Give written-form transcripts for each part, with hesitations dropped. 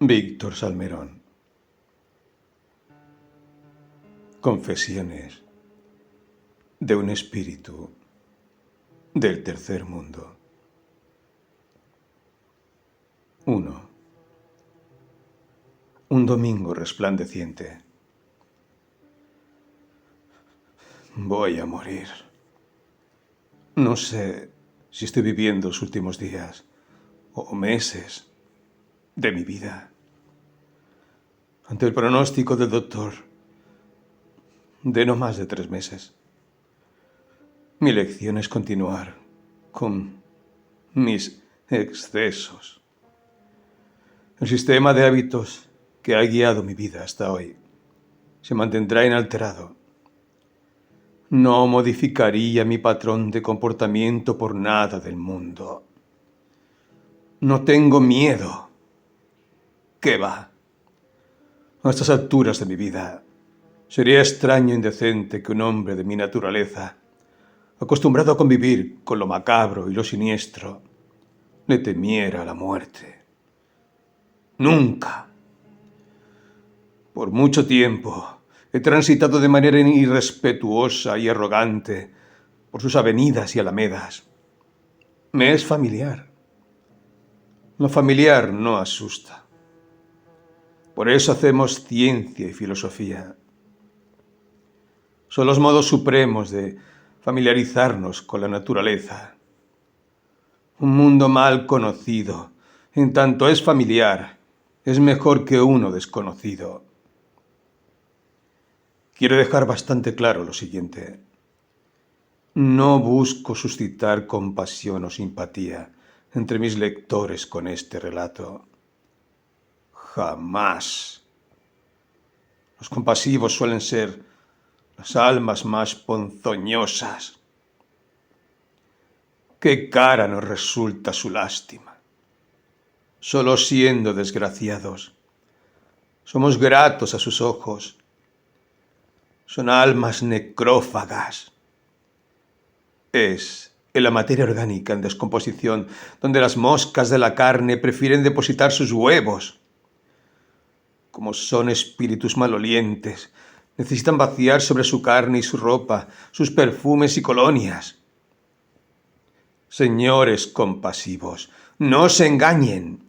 Víctor Salmerón. Confesiones de un espíritu del tercer mundo. 1. Un domingo resplandeciente. Voy a morir. No sé si estoy viviendo los últimos días o meses de mi vida. Ante el pronóstico del doctor de no más de 3 meses, mi lección es continuar con mis excesos. El sistema de hábitos que ha guiado mi vida hasta hoy se mantendrá inalterado. No modificaría mi patrón de comportamiento por nada del mundo. No tengo miedo. ¿Qué va? A estas alturas de mi vida, sería extraño e indecente que un hombre de mi naturaleza, acostumbrado a convivir con lo macabro y lo siniestro, le temiera a la muerte. Nunca. Por mucho tiempo he transitado de manera irrespetuosa y arrogante por sus avenidas y alamedas. Me es familiar. Lo familiar no asusta. Por eso hacemos ciencia y filosofía. Son los modos supremos de familiarizarnos con la naturaleza. Un mundo mal conocido, en tanto es familiar, es mejor que uno desconocido. Quiero dejar bastante claro lo siguiente. No busco suscitar compasión o simpatía entre mis lectores con este relato. Jamás. Los compasivos suelen ser las almas más ponzoñosas. ¿Qué cara nos resulta su lástima? Solo siendo desgraciados, somos gratos a sus ojos. Son almas necrófagas. Es en la materia orgánica en descomposición donde las moscas de la carne prefieren depositar sus huevos. Como son espíritus malolientes, necesitan vaciar sobre su carne y su ropa, sus perfumes y colonias. Señores compasivos, no se engañen.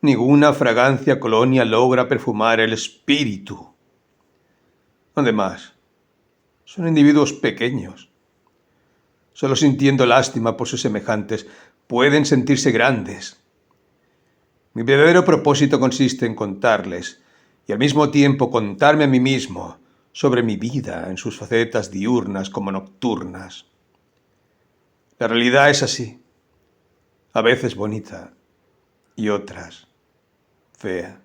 Ninguna fragancia colonia logra perfumar el espíritu. Además, son individuos pequeños. Solo sintiendo lástima por sus semejantes, pueden sentirse grandes. Mi verdadero propósito consiste en contarles, y al mismo tiempo contarme a mí mismo, sobre mi vida en sus facetas diurnas como nocturnas. La realidad es así, a veces bonita y otras fea.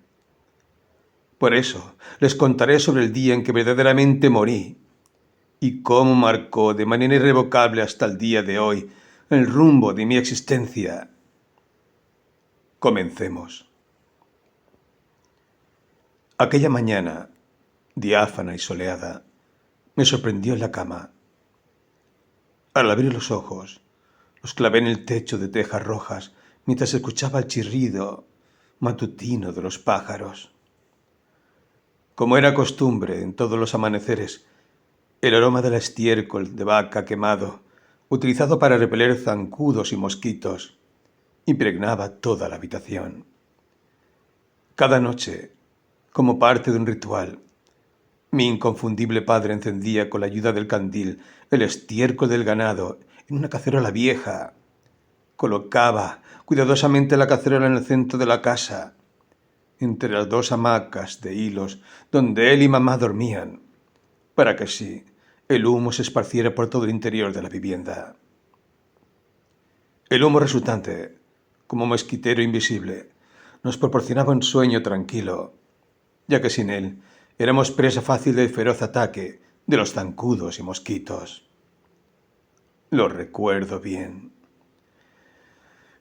Por eso les contaré sobre el día en que verdaderamente morí y cómo marcó de manera irrevocable hasta el día de hoy el rumbo de mi existencia. Comencemos. Aquella mañana, diáfana y soleada, me sorprendió en la cama. Al abrir los ojos, los clavé en el techo de tejas rojas mientras escuchaba el chirrido matutino de los pájaros. Como era costumbre en todos los amaneceres, el aroma del estiércol de vaca quemado, utilizado para repeler zancudos y mosquitos, impregnaba toda la habitación. Cada noche, como parte de un ritual, mi inconfundible padre encendía con la ayuda del candil el estiércol del ganado en una cacerola vieja. Colocaba cuidadosamente la cacerola en el centro de la casa, entre las 2 hamacas de hilos donde él y mamá dormían, para que así el humo se esparciera por todo el interior de la vivienda. El humo resultante, como mosquitero invisible, nos proporcionaba un sueño tranquilo, ya que sin él éramos presa fácil del feroz ataque de los zancudos y mosquitos. Lo recuerdo bien.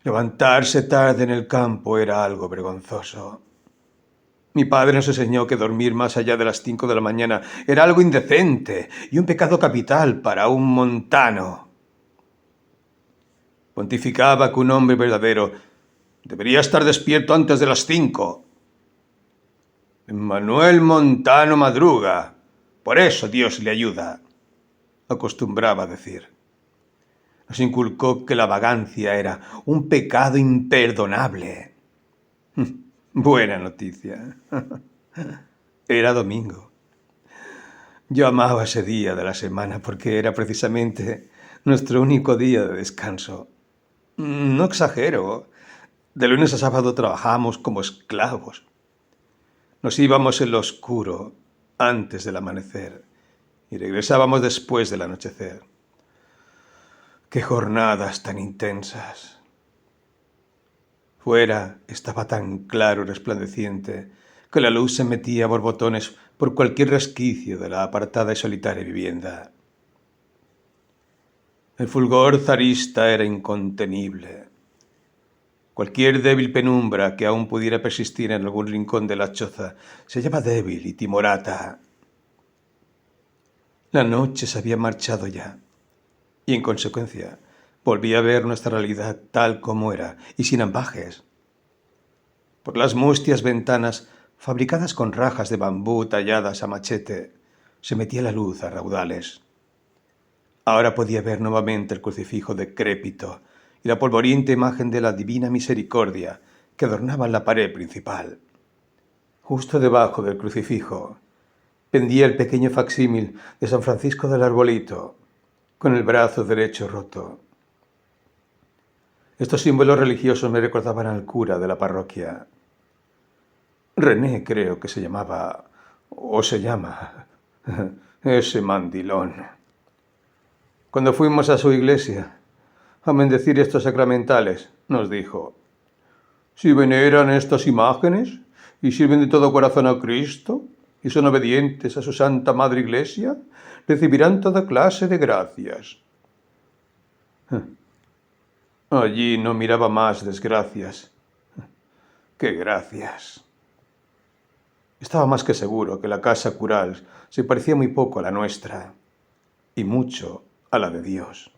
Levantarse tarde en el campo era algo vergonzoso. Mi padre nos enseñó que dormir más allá de las 5 de la mañana era algo indecente y un pecado capital para un montano. Pontificaba que un hombre verdadero debería estar despierto antes de las 5. Manuel Montano madruga, por eso Dios le ayuda, acostumbraba a decir. Nos inculcó que la vagancia era un pecado imperdonable. Buena noticia. Era domingo. Yo amaba ese día de la semana porque era precisamente nuestro único día de descanso. No exagero. De lunes a sábado trabajábamos como esclavos. Nos íbamos en lo oscuro antes del amanecer y regresábamos después del anochecer. ¡Qué jornadas tan intensas! Fuera estaba tan claro y resplandeciente que la luz se metía a borbotones por cualquier resquicio de la apartada y solitaria vivienda. El fulgor zarista era incontenible. Cualquier débil penumbra que aún pudiera persistir en algún rincón de la choza se hallaba débil y timorata. La noche se había marchado ya, y en consecuencia volví a ver nuestra realidad tal como era y sin ambajes. Por las mustias ventanas, fabricadas con rajas de bambú talladas a machete, se metía la luz a raudales. Ahora podía ver nuevamente el crucifijo decrépito y la polvorienta imagen de la Divina Misericordia que adornaban la pared principal. Justo debajo del crucifijo pendía el pequeño facsímil de San Francisco del Arbolito, con el brazo derecho roto. Estos símbolos religiosos me recordaban al cura de la parroquia. René creo que se llamaba, o se llama, ese mandilón. Cuando fuimos a su iglesia a bendecir estos sacramentales, nos dijo: si veneran estas imágenes y sirven de todo corazón a Cristo y son obedientes a su Santa Madre Iglesia, recibirán toda clase de gracias. Allí no miraba más desgracias que gracias. Estaba más que seguro que la casa cural se parecía muy poco a la nuestra y mucho a la de Dios.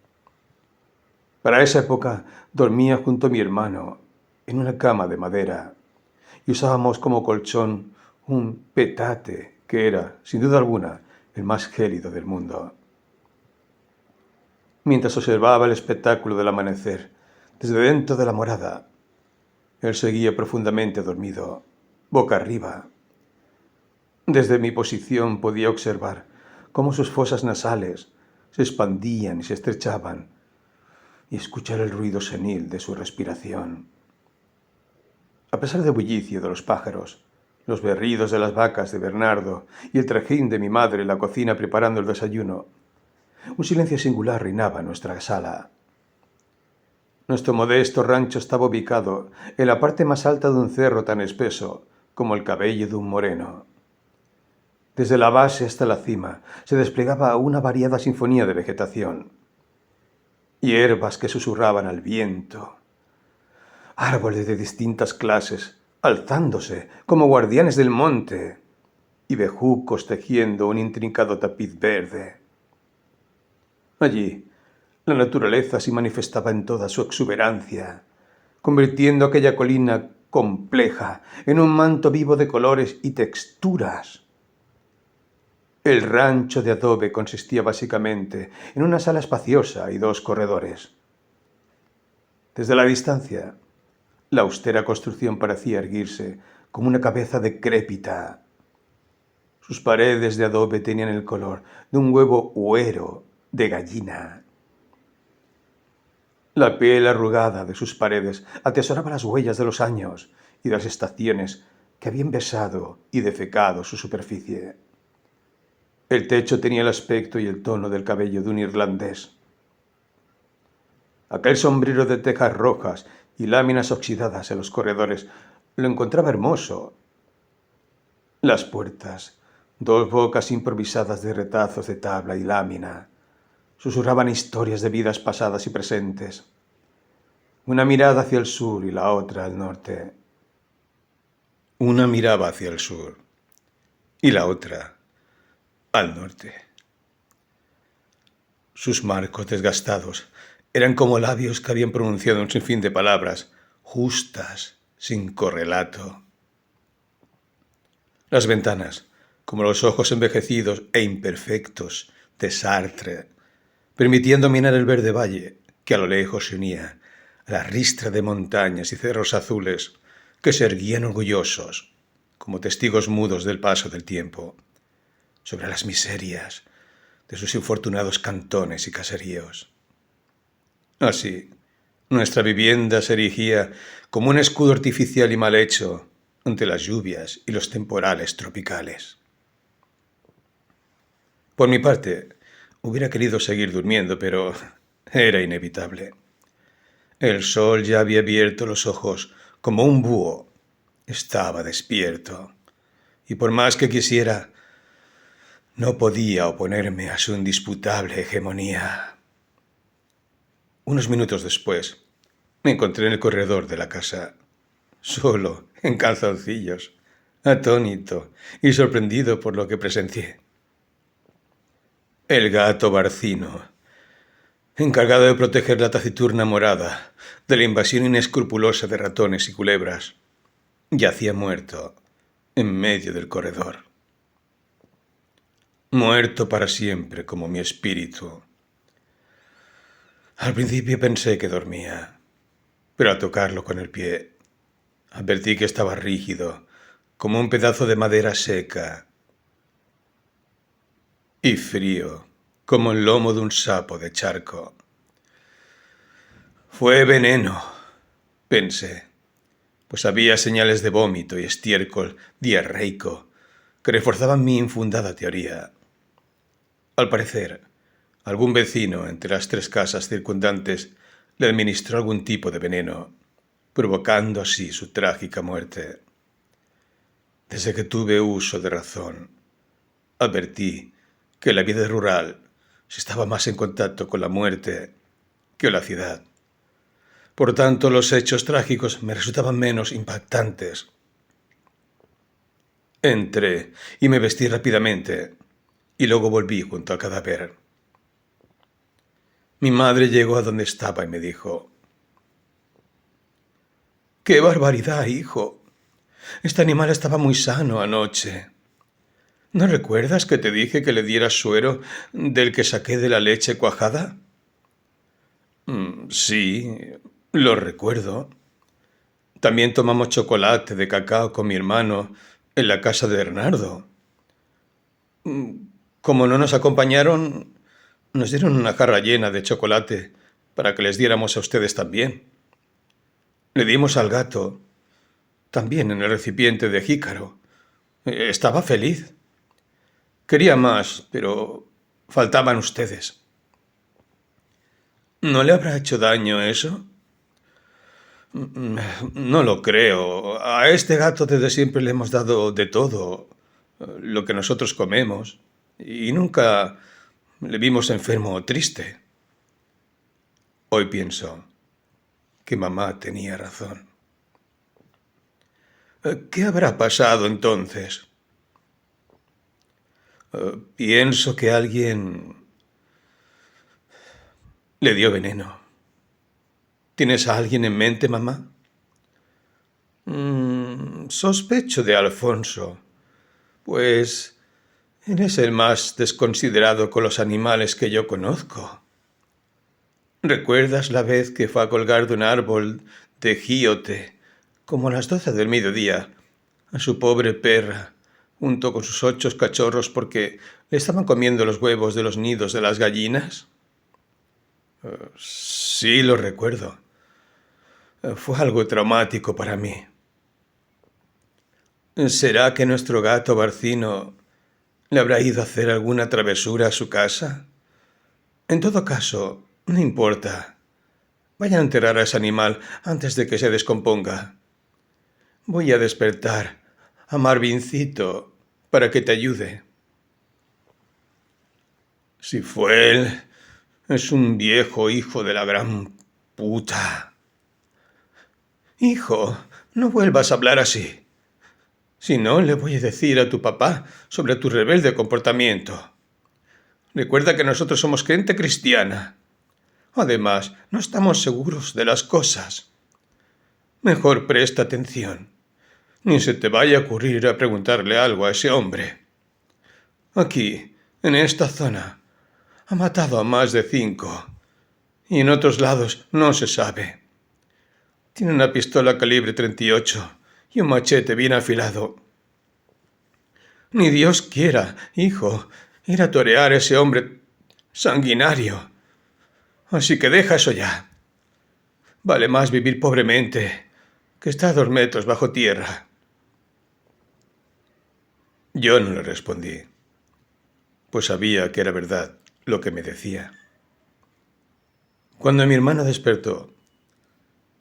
Para esa época dormía junto a mi hermano en una cama de madera y usábamos como colchón un petate que era, sin duda alguna, el más gélido del mundo. Mientras observaba el espectáculo del amanecer desde dentro de la morada, él seguía profundamente dormido, boca arriba. Desde mi posición podía observar cómo sus fosas nasales se expandían y se estrechaban y escuchar el ruido senil de su respiración. A pesar del bullicio de los pájaros, los berridos de las vacas de Bernardo y el trajín de mi madre en la cocina preparando el desayuno, un silencio singular reinaba en nuestra sala. Nuestro modesto rancho estaba ubicado en la parte más alta de un cerro tan espeso como el cabello de un moreno. Desde la base hasta la cima se desplegaba una variada sinfonía de vegetación. Hierbas que susurraban al viento, árboles de distintas clases alzándose como guardianes del monte y bejucos tejiendo un intrincado tapiz verde. Allí, la naturaleza se manifestaba en toda su exuberancia, convirtiendo aquella colina compleja en un manto vivo de colores y texturas. El rancho de adobe consistía básicamente en una sala espaciosa y 2 corredores. Desde la distancia, la austera construcción parecía erguirse como una cabeza decrépita. Sus paredes de adobe tenían el color de un huevo huero de gallina. La piel arrugada de sus paredes atesoraba las huellas de los años y de las estaciones que habían besado y defecado su superficie. El techo tenía el aspecto y el tono del cabello de un irlandés. Aquel sombrero de tejas rojas y láminas oxidadas en los corredores lo encontraba hermoso. Las puertas, 2 bocas improvisadas de retazos de tabla y lámina, susurraban historias de vidas pasadas y presentes. Una mirada hacia el sur y la otra al norte. Una miraba hacia el sur y la otra al norte. Sus marcos desgastados eran como labios que habían pronunciado un sinfín de palabras justas, sin correlato. Las ventanas, como los ojos envejecidos e imperfectos de Sartre, permitían dominar el verde valle que a lo lejos se unía a la ristra de montañas y cerros azules que se erguían orgullosos, como testigos mudos del paso del tiempo, sobre las miserias de sus infortunados cantones y caseríos. Así, nuestra vivienda se erigía como un escudo artificial y mal hecho ante las lluvias y los temporales tropicales. Por mi parte, hubiera querido seguir durmiendo, pero era inevitable. El sol ya había abierto los ojos como un búho. Estaba despierto, y por más que quisiera, no podía oponerme a su indisputable hegemonía. Unos minutos después, me encontré en el corredor de la casa, solo, en calzoncillos, atónito y sorprendido por lo que presencié. El gato Barcino, encargado de proteger la taciturna morada de la invasión inescrupulosa de ratones y culebras, yacía muerto en medio del corredor. Muerto para siempre como mi espíritu. Al principio pensé que dormía, pero al tocarlo con el pie, advertí que estaba rígido, como un pedazo de madera seca, y frío, como el lomo de un sapo de charco. Fue veneno, pensé, pues había señales de vómito y estiércol diarreico que reforzaban mi infundada teoría. Al parecer, algún vecino entre las 3 casas circundantes le administró algún tipo de veneno, provocando así su trágica muerte. Desde que tuve uso de razón, advertí que la vida rural se estaba más en contacto con la muerte que la ciudad. Por tanto, los hechos trágicos me resultaban menos impactantes. Entré y me vestí rápidamente, y luego volví junto al cadáver. Mi madre llegó a donde estaba y me dijo: ¡Qué barbaridad, hijo! Este animal estaba muy sano anoche. ¿No recuerdas que te dije que le dieras suero del que saqué de la leche cuajada? Sí, lo recuerdo. También tomamos chocolate de cacao con mi hermano en la casa de Bernardo. Como no nos acompañaron, nos dieron una jarra llena de chocolate para que les diéramos a ustedes también. Le dimos al gato, también en el recipiente de jícaro. Estaba feliz. Quería más, pero faltaban ustedes. ¿No le habrá hecho daño eso? No lo creo. A este gato desde siempre le hemos dado de todo, lo que nosotros comemos, y nunca le vimos enfermo o triste. Hoy pienso que mamá tenía razón. ¿Qué habrá pasado entonces? Pienso que alguien le dio veneno. ¿Tienes a alguien en mente, mamá? Sospecho de Alfonso, pues eres el más desconsiderado con los animales que yo conozco. ¿Recuerdas la vez que fue a colgar de un árbol de gíote, como a las 12 del mediodía, a su pobre perra, junto con sus 8 cachorros porque le estaban comiendo los huevos de los nidos de las gallinas? Sí, lo recuerdo. Fue algo traumático para mí. ¿Será que nuestro gato Barcino le habrá ido a hacer alguna travesura a su casa? En todo caso, no importa. Vayan a enterrar a ese animal antes de que se descomponga. Voy a despertar a Marvincito para que te ayude. Si fue él, es un viejo hijo de la gran puta. Hijo, no vuelvas a hablar así. Si no, le voy a decir a tu papá sobre tu rebelde comportamiento. Recuerda que nosotros somos gente cristiana. Además, no estamos seguros de las cosas. Mejor presta atención. Ni se te vaya a ocurrir a preguntarle algo a ese hombre. Aquí, en esta zona, ha matado a más de 5. Y en otros lados no se sabe. Tiene una pistola calibre 38 y un machete bien afilado. Ni Dios quiera, hijo, ir a torear a ese hombre sanguinario. Así que deja eso ya. Vale más vivir pobremente que estar 2 metros bajo tierra. Yo no le respondí, pues sabía que era verdad lo que me decía. Cuando mi hermano despertó,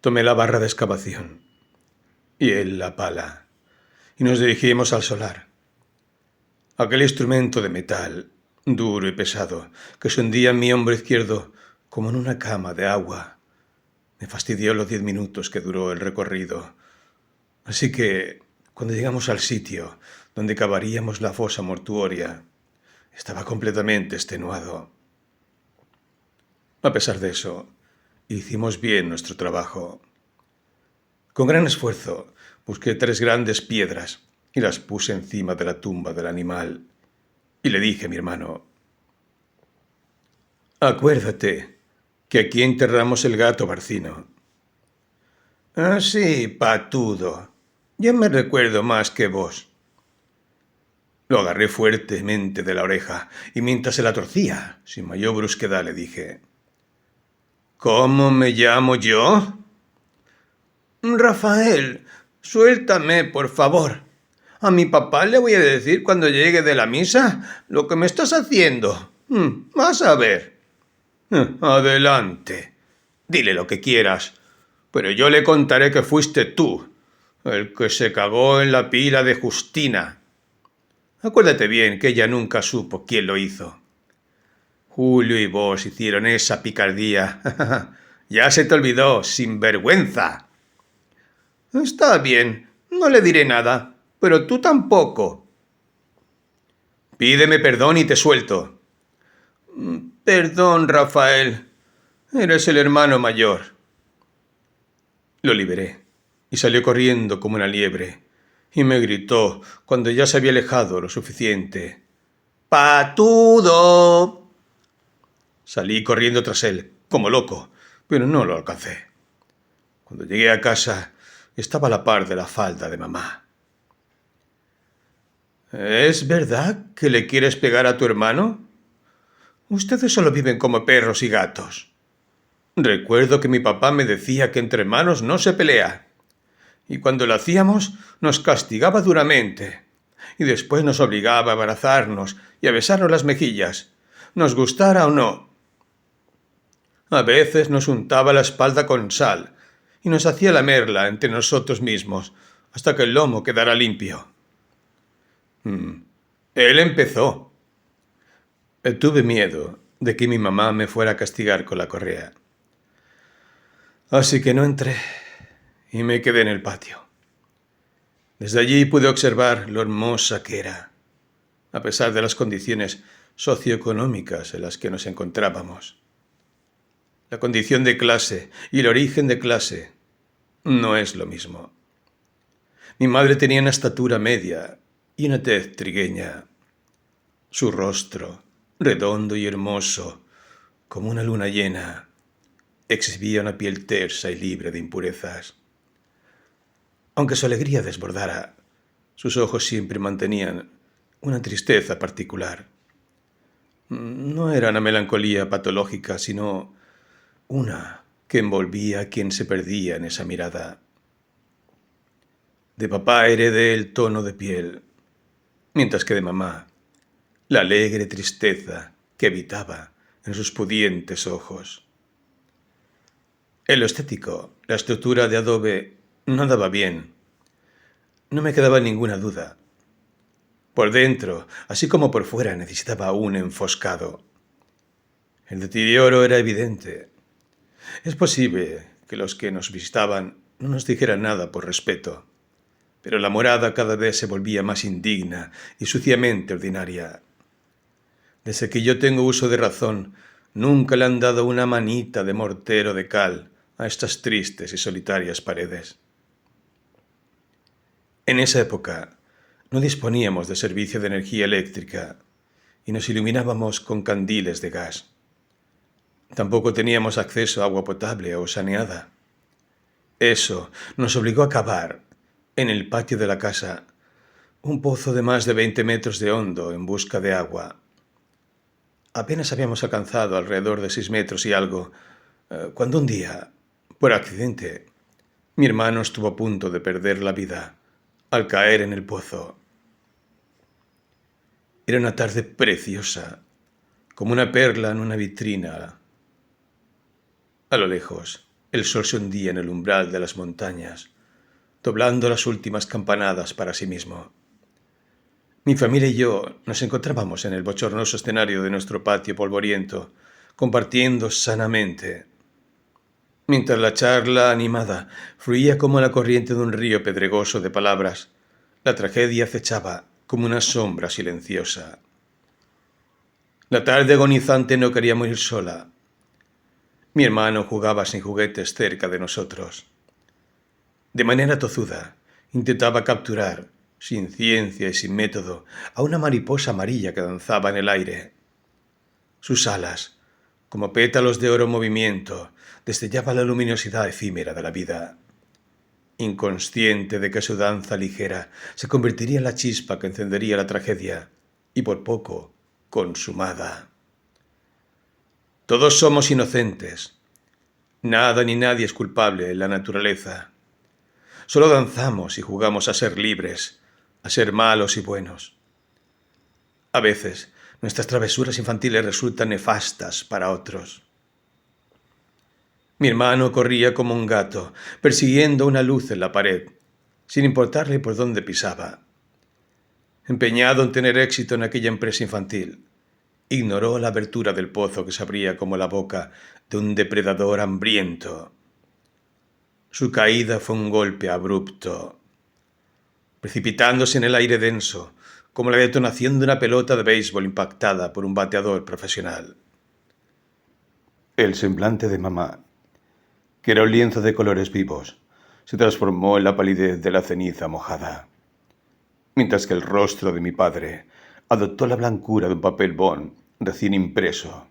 tomé la barra de excavación y él la pala, y nos dirigimos al solar. Aquel instrumento de metal, duro y pesado, que se hundía en mi hombro izquierdo como en una cama de agua, me fastidió los 10 minutos que duró el recorrido. Así que, cuando llegamos al sitio donde cavaríamos la fosa mortuoria, estaba completamente extenuado. A pesar de eso, hicimos bien nuestro trabajo. Con gran esfuerzo, busqué 3 grandes piedras y las puse encima de la tumba del animal. Y le dije a mi hermano: acuérdate que aquí enterramos el gato Barcino. Ah, sí, patudo. Yo me recuerdo más que vos. Lo agarré fuertemente de la oreja y mientras se la torcía, sin mayor brusquedad, le dije: ¿cómo me llamo yo? Rafael, suéltame, por favor. A mi papá le voy a decir cuando llegue de la misa lo que me estás haciendo. Vas a ver. Adelante. Dile lo que quieras, pero yo le contaré que fuiste tú, el que se cagó en la pila de Justina. Acuérdate bien que ella nunca supo quién lo hizo. Julio y vos hicieron esa picardía. Ya se te olvidó, sinvergüenza. Está bien, no le diré nada, pero tú tampoco. Pídeme perdón y te suelto. Perdón, Rafael. Eres el hermano mayor. Lo liberé y salió corriendo como una liebre y me gritó cuando ya se había alejado lo suficiente: ¡Patudo! Salí corriendo tras él, como loco, pero no lo alcancé. Cuando llegué a casa, estaba a la par de la falda de mamá. ¿Es verdad que le quieres pegar a tu hermano? Ustedes solo viven como perros y gatos. Recuerdo que mi papá me decía que entre hermanos no se pelea. Y cuando lo hacíamos, nos castigaba duramente. Y después nos obligaba a abrazarnos y a besarnos las mejillas, nos gustara o no. A veces nos untaba la espalda con sal y nos hacía lamerla entre nosotros mismos hasta que el lomo quedara limpio. Él empezó. Tuve miedo de que mi mamá me fuera a castigar con la correa. Así que no entré y me quedé en el patio. Desde allí pude observar lo hermosa que era, a pesar de las condiciones socioeconómicas en las que nos encontrábamos. La condición de clase y el origen de clase no es lo mismo. Mi madre tenía una estatura media y una tez trigueña. Su rostro, redondo y hermoso, como una luna llena, exhibía una piel tersa y libre de impurezas. Aunque su alegría desbordara, sus ojos siempre mantenían una tristeza particular. No era una melancolía patológica, sino una que envolvía a quien se perdía en esa mirada. De papá heredé el tono de piel, mientras que de mamá la alegre tristeza que habitaba en sus pudientes ojos. En lo estético, la estructura de adobe no andaba bien. No me quedaba ninguna duda. Por dentro, así como por fuera, necesitaba un enfoscado. El deterioro era evidente. Es posible que los que nos visitaban no nos dijeran nada por respeto, pero la morada cada vez se volvía más indigna y suciamente ordinaria. Desde que yo tengo uso de razón, nunca le han dado una manita de mortero de cal a estas tristes y solitarias paredes. En esa época no disponíamos de servicio de energía eléctrica y nos iluminábamos con candiles de gas. Tampoco teníamos acceso a agua potable o saneada. Eso nos obligó a cavar, en el patio de la casa, un pozo de más de 20 metros de hondo en busca de agua. Apenas habíamos alcanzado alrededor de 6 metros y algo, cuando un día, por accidente, mi hermano estuvo a punto de perder la vida al caer en el pozo. Era una tarde preciosa, como una perla en una vitrina. A lo lejos, el sol se hundía en el umbral de las montañas, doblando las últimas campanadas para sí mismo. Mi familia y yo nos encontrábamos en el bochornoso escenario de nuestro patio polvoriento, compartiendo sanamente, mientras la charla animada fluía como la corriente de un río pedregoso de palabras. La tragedia acechaba como una sombra silenciosa. La tarde agonizante no quería morir sola. Mi hermano jugaba sin juguetes cerca de nosotros. De manera tozuda, intentaba capturar, sin ciencia y sin método, a una mariposa amarilla que danzaba en el aire. Sus alas, como pétalos de oro en movimiento, destellaban la luminosidad efímera de la vida. Inconsciente de que su danza ligera se convertiría en la chispa que encendería la tragedia, y por poco, consumada. Todos somos inocentes. Nada ni nadie es culpable en la naturaleza. Solo danzamos y jugamos a ser libres, a ser malos y buenos. A veces, nuestras travesuras infantiles resultan nefastas para otros. Mi hermano corría como un gato, persiguiendo una luz en la pared, sin importarle por dónde pisaba. Empeñado en tener éxito en aquella empresa infantil, ignoró la abertura del pozo que se abría como la boca de un depredador hambriento. Su caída fue un golpe abrupto, precipitándose en el aire denso, como la detonación de una pelota de béisbol impactada por un bateador profesional. El semblante de mamá, que era un lienzo de colores vivos, se transformó en la palidez de la ceniza mojada, mientras que el rostro de mi padre adoptó la blancura de un papel bond recién impreso.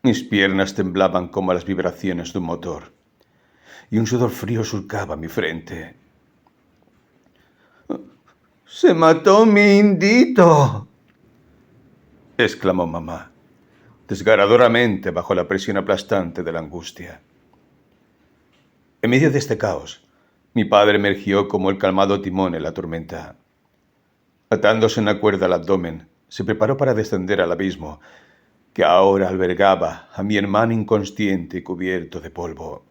Mis piernas temblaban como las vibraciones de un motor, y un sudor frío surcaba mi frente. «¡Se mató mi indito!», exclamó mamá, desgarradoramente bajo la presión aplastante de la angustia. En medio de este caos, mi padre emergió como el calmado timón en la tormenta. Atándose una cuerda al abdomen, se preparó para descender al abismo que ahora albergaba a mi hermano inconsciente y cubierto de polvo.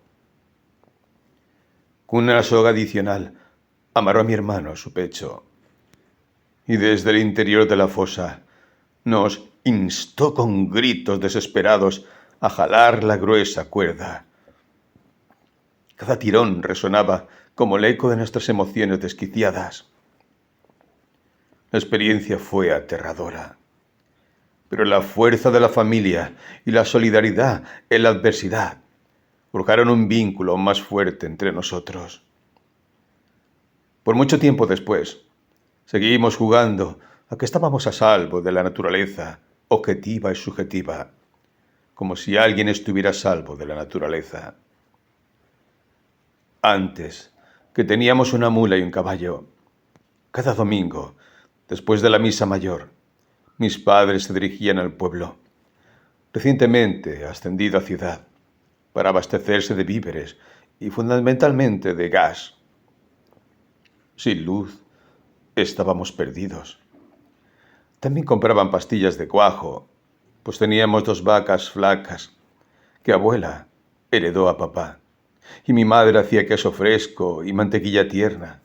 Con una soga adicional, amarró a mi hermano a su pecho y desde el interior de la fosa nos instó con gritos desesperados a jalar la gruesa cuerda. Cada tirón resonaba como el eco de nuestras emociones desquiciadas. La experiencia fue aterradora, pero la fuerza de la familia y la solidaridad en la adversidad forjaron un vínculo más fuerte entre nosotros. Por mucho tiempo después, seguimos jugando a que estábamos a salvo de la naturaleza, objetiva y subjetiva, como si alguien estuviera a salvo de la naturaleza. Antes, que teníamos una mula y un caballo, cada domingo, después de la misa mayor, mis padres se dirigían al pueblo, recientemente ascendido a ciudad, para abastecerse de víveres y fundamentalmente de gas. Sin luz, estábamos perdidos. También compraban pastillas de cuajo, pues teníamos 2 vacas flacas que abuela heredó a papá, y mi madre hacía queso fresco y mantequilla tierna.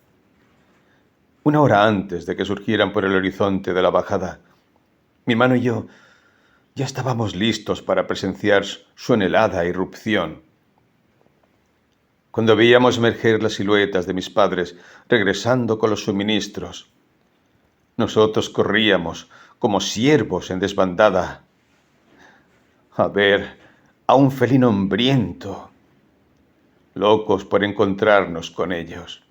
Una hora antes de que surgieran por el horizonte de la bajada, mi hermano y yo ya estábamos listos para presenciar su anhelada irrupción. Cuando veíamos emerger las siluetas de mis padres regresando con los suministros, nosotros corríamos como ciervos en desbandada a ver a un felino hambriento, locos por encontrarnos con ellos.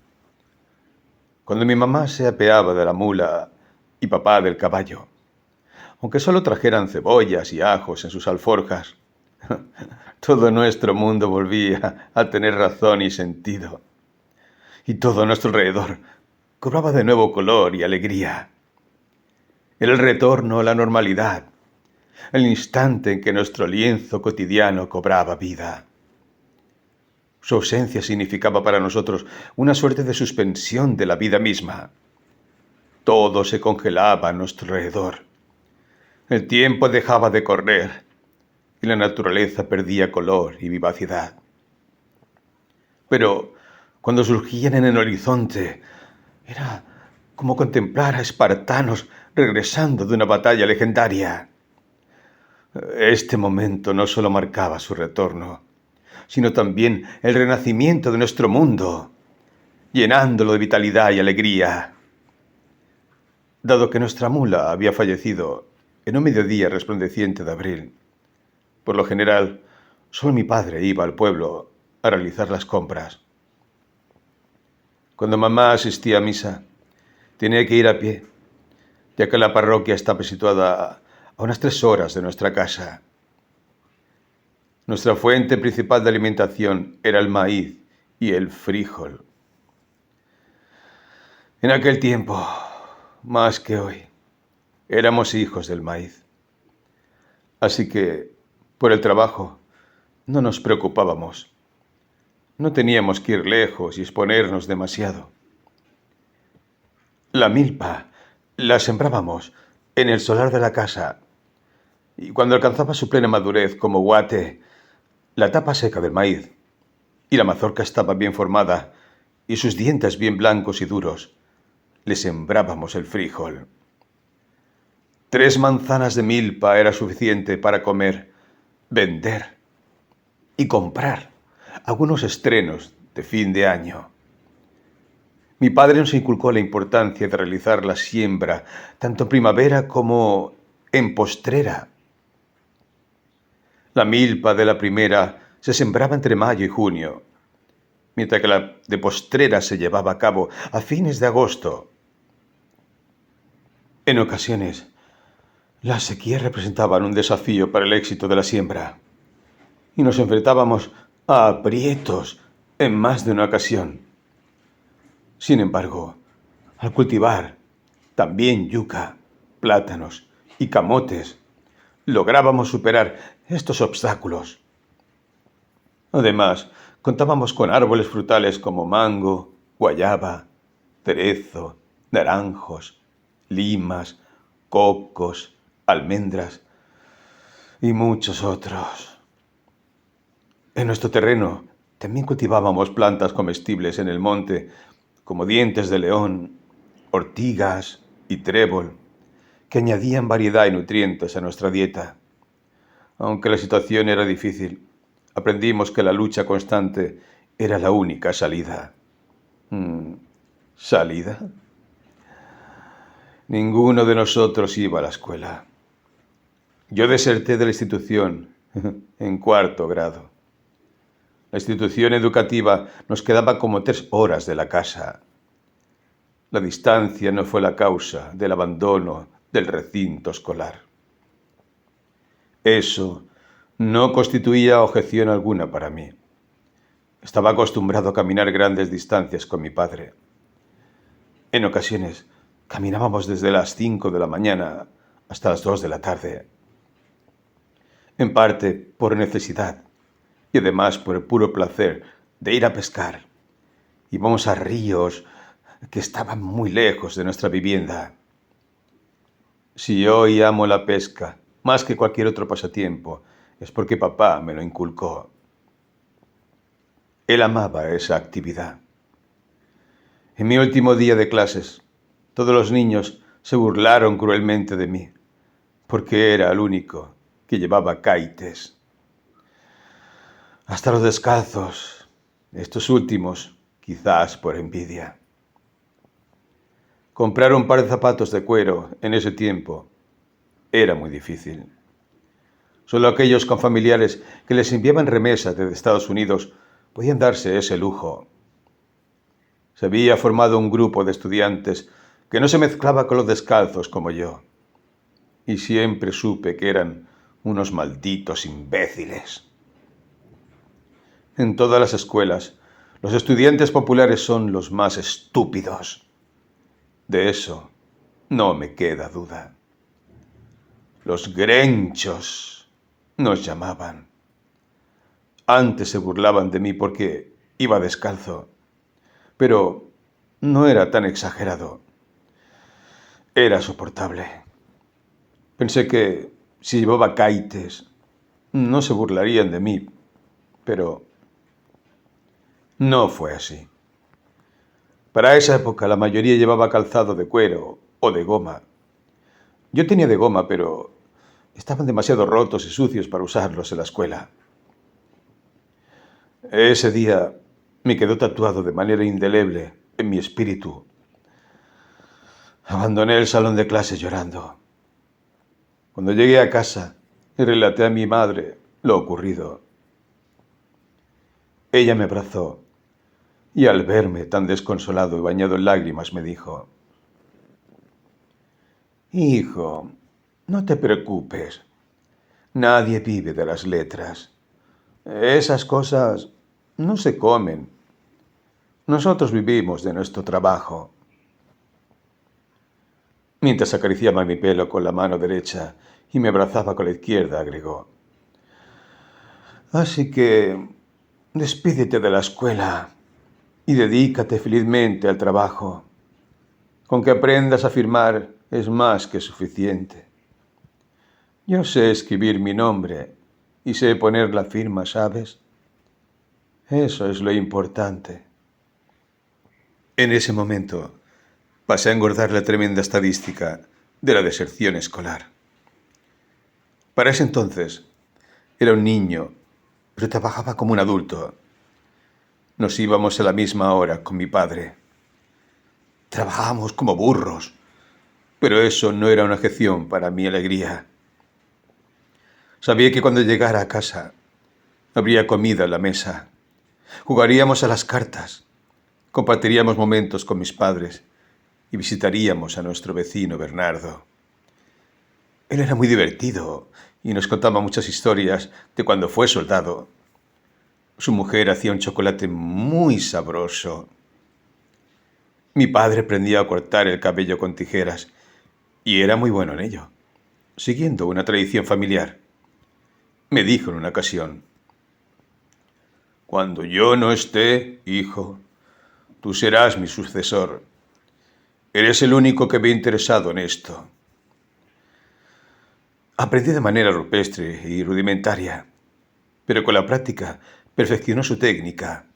cuando mi mamá se apeaba de la mula y papá del caballo, aunque solo trajeran cebollas y ajos en sus alforjas, todo nuestro mundo volvía a tener razón y sentido, y todo a nuestro alrededor cobraba de nuevo color y alegría. Era el retorno a la normalidad, el instante en que nuestro lienzo cotidiano cobraba vida. Su ausencia significaba para nosotros una suerte de suspensión de la vida misma. Todo se congelaba a nuestro alrededor. El tiempo dejaba de correr y la naturaleza perdía color y vivacidad. Pero cuando surgían en el horizonte, era como contemplar a espartanos regresando de una batalla legendaria. Este momento no solo marcaba su retorno, sino también el renacimiento de nuestro mundo, llenándolo de vitalidad y alegría. Dado que nuestra mula había fallecido en un mediodía resplandeciente de abril, por lo general, solo mi padre iba al pueblo a realizar las compras. Cuando mamá asistía a misa, tenía que ir a pie, ya que la parroquia estaba situada a unas 3 horas de nuestra casa. Nuestra fuente principal de alimentación era el maíz y el frijol. En aquel tiempo, más que hoy, éramos hijos del maíz. Así que, por el trabajo, no nos preocupábamos. No teníamos que ir lejos y exponernos demasiado. La milpa la sembrábamos en el solar de la casa y cuando alcanzaba su plena madurez como guate, la tapa seca del maíz y la mazorca estaba bien formada y sus dientes bien blancos y duros, le sembrábamos el frijol. 3 manzanas de milpa era suficiente para comer, vender y comprar algunos estrenos de fin de año. Mi padre nos inculcó la importancia de realizar la siembra, tanto en primavera como en postrera. La milpa de la primera se sembraba entre mayo y junio, mientras que la de postrera se llevaba a cabo a fines de agosto. En ocasiones, las sequías representaban un desafío para el éxito de la siembra, y nos enfrentábamos a aprietos en más de una ocasión. Sin embargo, al cultivar también yuca, plátanos y camotes, lográbamos superar estos obstáculos. Además, contábamos con árboles frutales como mango, guayaba, cerezo, naranjos, limas, cocos, almendras y muchos otros. En nuestro terreno también cultivábamos plantas comestibles en el monte, como dientes de león, ortigas y trébol, que añadían variedad y nutrientes a nuestra dieta. Aunque la situación era difícil, aprendimos que la lucha constante era la única salida. ¿Salida? Ninguno de nosotros iba a la escuela. Yo deserté de la institución en 4º grado. La institución educativa nos quedaba como 3 horas de la casa. La distancia no fue la causa del abandono del recinto escolar. Eso no constituía objeción alguna para mí. Estaba acostumbrado a caminar grandes distancias con mi padre. En ocasiones, caminábamos desde las 5 de la mañana hasta las 2 de la tarde. En parte por necesidad y además por el puro placer de ir a pescar. Íbamos a ríos que estaban muy lejos de nuestra vivienda. Si hoy amo la pesca más que cualquier otro pasatiempo, es porque papá me lo inculcó. Él amaba esa actividad. En mi último día de clases, todos los niños se burlaron cruelmente de mí, porque era el único que llevaba caites. Hasta los descalzos, estos últimos, quizás por envidia. Comprar un par de zapatos de cuero en ese tiempo era muy difícil. Solo aquellos con familiares que les enviaban remesas desde Estados Unidos podían darse ese lujo. Se había formado un grupo de estudiantes que no se mezclaba con los descalzos como yo, y siempre supe que eran unos malditos imbéciles. En todas las escuelas, los estudiantes populares son los más estúpidos. De eso no me queda duda. Los grenchos nos llamaban. Antes se burlaban de mí porque iba descalzo, pero no era tan exagerado. Era soportable. Pensé que si llevaba caites, no se burlarían de mí, pero no fue así. Para esa época la mayoría llevaba calzado de cuero o de goma. Yo tenía de goma, pero estaban demasiado rotos y sucios para usarlos en la escuela. Ese día me quedó tatuado de manera indeleble en mi espíritu. Abandoné el salón de clases llorando. Cuando llegué a casa, le relaté a mi madre lo ocurrido. Ella me abrazó y al verme tan desconsolado y bañado en lágrimas me dijo: «Hijo, no te preocupes. Nadie vive de las letras. Esas cosas no se comen. Nosotros vivimos de nuestro trabajo». Mientras acariciaba mi pelo con la mano derecha y me abrazaba con la izquierda, agregó: «Así que despídete de la escuela y dedícate felizmente al trabajo. Con que aprendas a firmar es más que suficiente. Yo sé escribir mi nombre y sé poner la firma, ¿sabes? Eso es lo importante». En ese momento pasé a engordar la tremenda estadística de la deserción escolar. Para ese entonces era un niño, pero trabajaba como un adulto. Nos íbamos a la misma hora con mi padre. Trabajábamos como burros, pero eso no era una objeción para mi alegría. Sabía que cuando llegara a casa habría comida en la mesa. Jugaríamos a las cartas, compartiríamos momentos con mis padres y visitaríamos a nuestro vecino Bernardo. Él era muy divertido y nos contaba muchas historias de cuando fue soldado. Su mujer hacía un chocolate muy sabroso. Mi padre aprendía a cortar el cabello con tijeras y era muy bueno en ello, siguiendo una tradición familiar. Me dijo en una ocasión: «Cuando yo no esté, hijo, tú serás mi sucesor. Eres el único que ve interesado en esto». Aprendí de manera rupestre y rudimentaria, pero con la práctica perfeccionó su técnica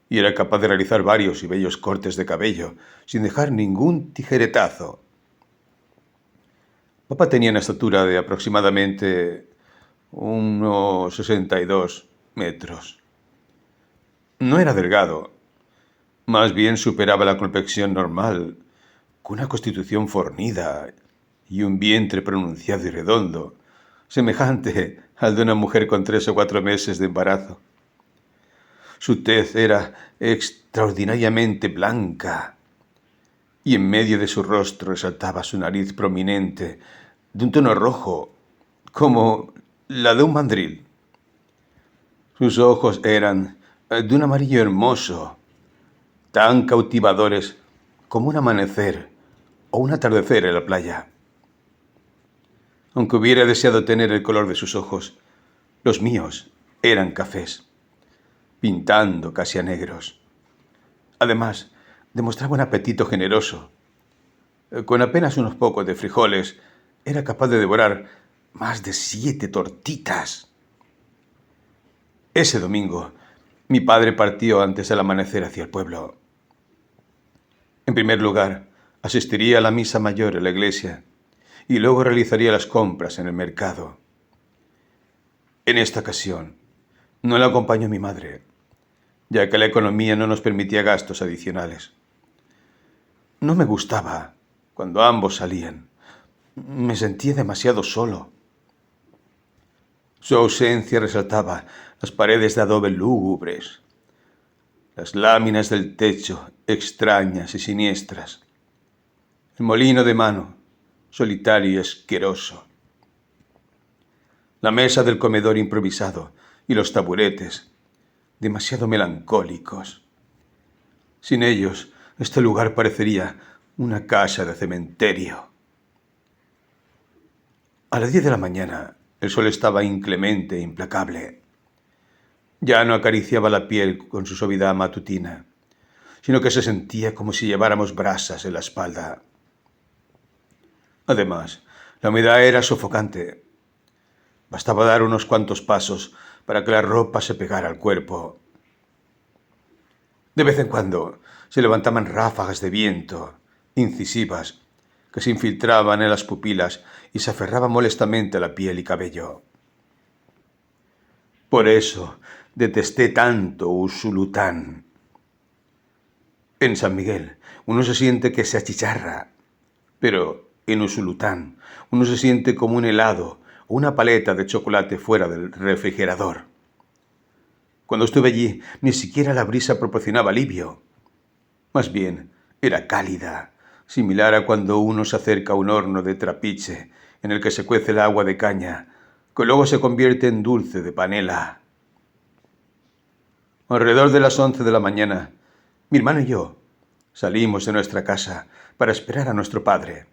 y era capaz de realizar varios y bellos cortes de cabello sin dejar ningún tijeretazo. Papá tenía una estatura de aproximadamente unos 62 metros. No era delgado, más bien superaba la complexión normal, con una constitución fornida y un vientre pronunciado y redondo, semejante al de una mujer con 3 o 4 meses de embarazo. Su tez era extraordinariamente blanca y en medio de su rostro resaltaba su nariz prominente, de un tono rojo, como la de un mandril. Sus ojos eran de un amarillo hermoso, tan cautivadores como un amanecer o un atardecer en la playa. Aunque hubiera deseado tener el color de sus ojos, los míos eran cafés, pintando casi a negros. Además, demostraba un apetito generoso. Con apenas unos pocos de frijoles, era capaz de devorar más de 7 tortitas. Ese domingo, mi padre partió antes del amanecer hacia el pueblo. En primer lugar, asistiría a la misa mayor en la iglesia y luego realizaría las compras en el mercado. En esta ocasión, no le acompañó mi madre, ya que la economía no nos permitía gastos adicionales. No me gustaba cuando ambos salían. Me sentía demasiado solo. Su ausencia resaltaba las paredes de adobe lúgubres, las láminas del techo extrañas y siniestras, el molino de mano, solitario y asqueroso, la mesa del comedor improvisado y los taburetes, demasiado melancólicos. Sin ellos, este lugar parecería una casa de cementerio. A las 10 de la mañana, el sol estaba inclemente e implacable. Ya no acariciaba la piel con su suavidad matutina, sino que se sentía como si lleváramos brasas en la espalda. Además, la humedad era sofocante. Bastaba dar unos cuantos pasos para que la ropa se pegara al cuerpo. De vez en cuando se levantaban ráfagas de viento, incisivas, que se infiltraban en las pupilas y se aferraban molestamente a la piel y cabello. Por eso detesté tanto Usulután. En San Miguel uno se siente que se achicharra, pero en Usulután uno se siente como un helado o una paleta de chocolate fuera del refrigerador. Cuando estuve allí, ni siquiera la brisa proporcionaba alivio. Más bien, era cálida, similar a cuando uno se acerca a un horno de trapiche en el que se cuece el agua de caña, que luego se convierte en dulce de panela. Alrededor de las 11 de la mañana, mi hermano y yo salimos de nuestra casa para esperar a nuestro padre.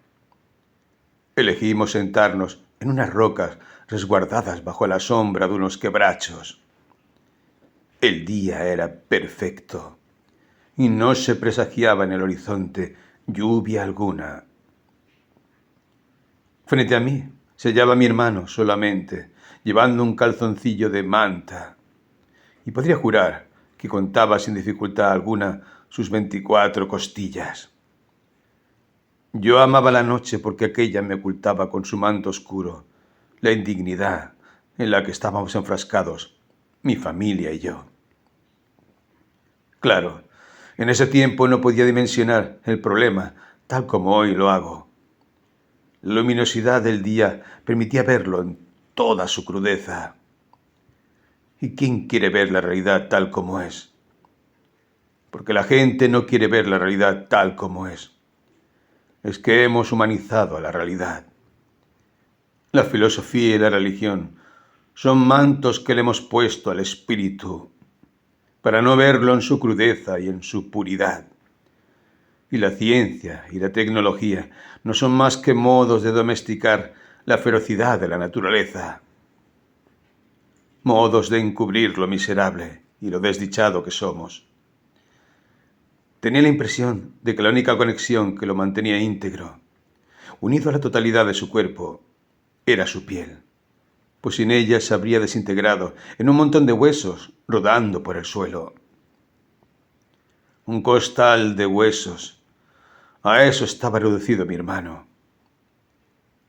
Elegimos sentarnos en unas rocas resguardadas bajo la sombra de unos quebrachos. El día era perfecto y no se presagiaba en el horizonte lluvia alguna. Frente a mí se hallaba mi hermano solamente, llevando un calzoncillo de manta, y podría jurar que contaba sin dificultad alguna sus 24 costillas. Yo amaba la noche porque aquella me ocultaba con su manto oscuro la indignidad en la que estábamos enfrascados, mi familia y yo. Claro, en ese tiempo no podía dimensionar el problema tal como hoy lo hago. La luminosidad del día permitía verlo en toda su crudeza. ¿Y quién quiere ver la realidad tal como es? Porque la gente no quiere ver la realidad tal como es. Es que hemos humanizado a la realidad. La filosofía y la religión son mantos que le hemos puesto al espíritu para no verlo en su crudeza y en su puridad. Y la ciencia y la tecnología no son más que modos de domesticar la ferocidad de la naturaleza, modos de encubrir lo miserable y lo desdichado que somos. Tenía la impresión de que la única conexión que lo mantenía íntegro, unido a la totalidad de su cuerpo, era su piel, pues sin ella se habría desintegrado en un montón de huesos rodando por el suelo. Un costal de huesos. A eso estaba reducido mi hermano.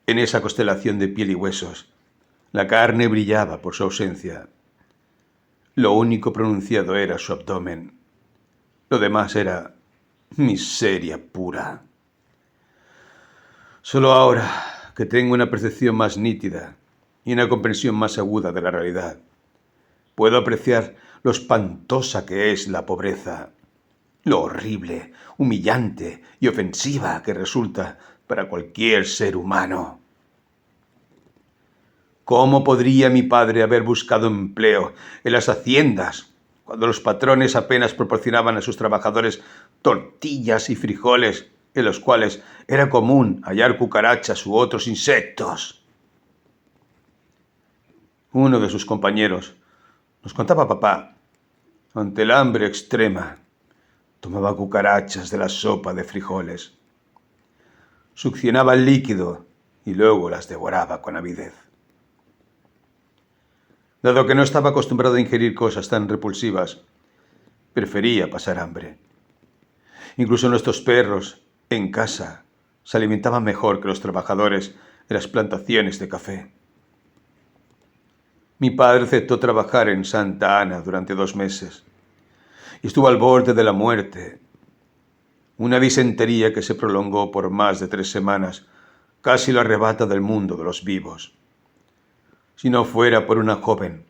En esa constelación de piel y huesos, la carne brillaba por su ausencia. Lo único pronunciado era su abdomen. Lo demás era miseria pura. Solo ahora que tengo una percepción más nítida y una comprensión más aguda de la realidad, puedo apreciar lo espantosa que es la pobreza, lo horrible, humillante y ofensiva que resulta para cualquier ser humano. ¿Cómo podría mi padre haber buscado empleo en las haciendas cuando los patrones apenas proporcionaban a sus trabajadores tortillas y frijoles en los cuales era común hallar cucarachas u otros insectos? Uno de sus compañeros, nos contaba papá, ante el hambre extrema, tomaba cucarachas de la sopa de frijoles, succionaba el líquido y luego las devoraba con avidez. Dado que no estaba acostumbrado a ingerir cosas tan repulsivas, prefería pasar hambre. Incluso nuestros perros, en casa, se alimentaban mejor que los trabajadores en las plantaciones de café. Mi padre aceptó trabajar en Santa Ana durante 2 meses y estuvo al borde de la muerte. Una disentería que se prolongó por más de 3 semanas casi lo arrebata del mundo de los vivos. Si no fuera por una joven,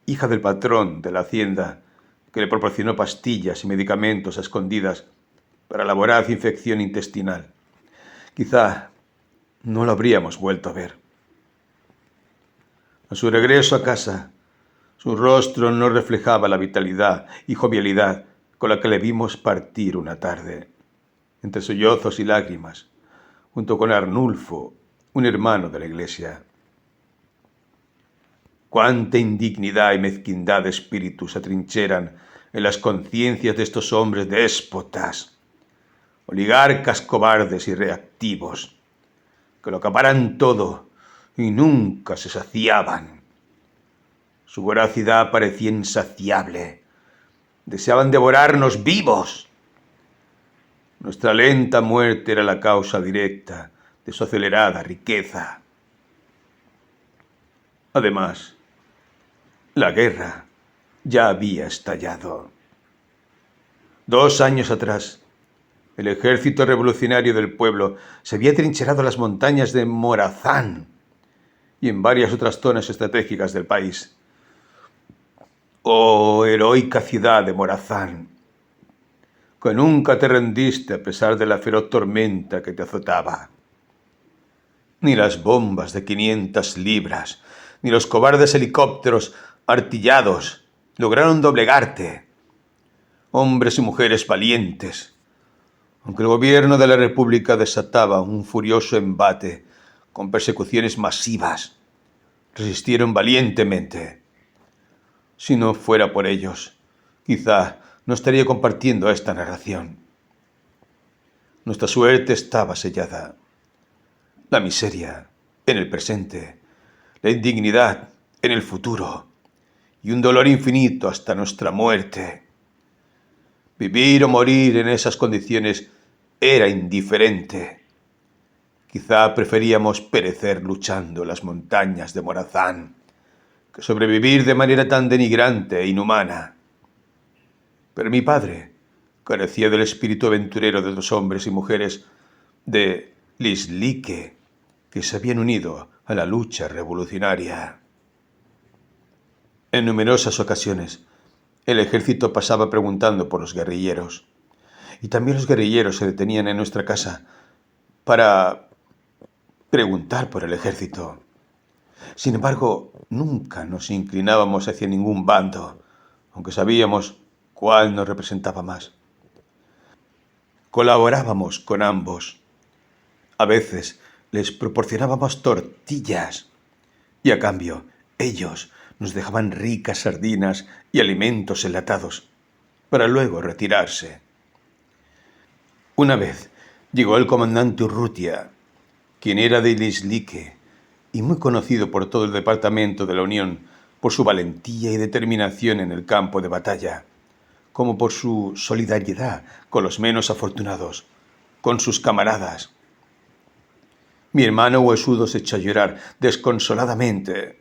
hija del patrón de la hacienda, que le proporcionó pastillas y medicamentos a escondidas para la voraz infección intestinal. Quizá no lo habríamos vuelto a ver. A su regreso a casa, su rostro no reflejaba la vitalidad y jovialidad con la que le vimos partir una tarde, entre sollozos y lágrimas, junto con Arnulfo, un hermano de la iglesia. Cuánta indignidad y mezquindad de espíritu se atrincheran en las conciencias de estos hombres déspotas, oligarcas cobardes y reactivos, que lo acaparan todo y nunca se saciaban. Su voracidad parecía insaciable. Deseaban devorarnos vivos. Nuestra lenta muerte era la causa directa de su acelerada riqueza. Además, la guerra ya había estallado. 2 años atrás, el ejército revolucionario del pueblo se había trincherado en las montañas de Morazán y en varias otras zonas estratégicas del país. Oh, heroica ciudad de Morazán, que nunca te rendiste a pesar de la feroz tormenta que te azotaba. Ni las bombas de 500 libras, ni los cobardes helicópteros artillados lograron doblegarte. Hombres y mujeres valientes, aunque el gobierno de la República desataba un furioso embate con persecuciones masivas, resistieron valientemente. Si no fuera por ellos, quizá no estaría compartiendo esta narración. Nuestra suerte estaba sellada. La miseria en el presente, la indignidad en el futuro y un dolor infinito hasta nuestra muerte. Vivir o morir en esas condiciones era indiferente. Quizá preferíamos perecer luchando en las montañas de Morazán que sobrevivir de manera tan denigrante e inhumana. Pero mi padre carecía del espíritu aventurero de los hombres y mujeres de Lislique que se habían unido a la lucha revolucionaria. En numerosas ocasiones, el ejército pasaba preguntando por los guerrilleros, y también los guerrilleros se detenían en nuestra casa para preguntar por el ejército. Sin embargo, nunca nos inclinábamos hacia ningún bando, aunque sabíamos cuál nos representaba más. Colaborábamos con ambos. A veces les proporcionábamos tortillas y a cambio ellos nos dejaban ricas sardinas y alimentos enlatados para luego retirarse. Una vez llegó el comandante Urrutia, quien era de Lislique y muy conocido por todo el departamento de la Unión por su valentía y determinación en el campo de batalla, como por su solidaridad con los menos afortunados, con sus camaradas. Mi hermano huesudo se echó a llorar desconsoladamente.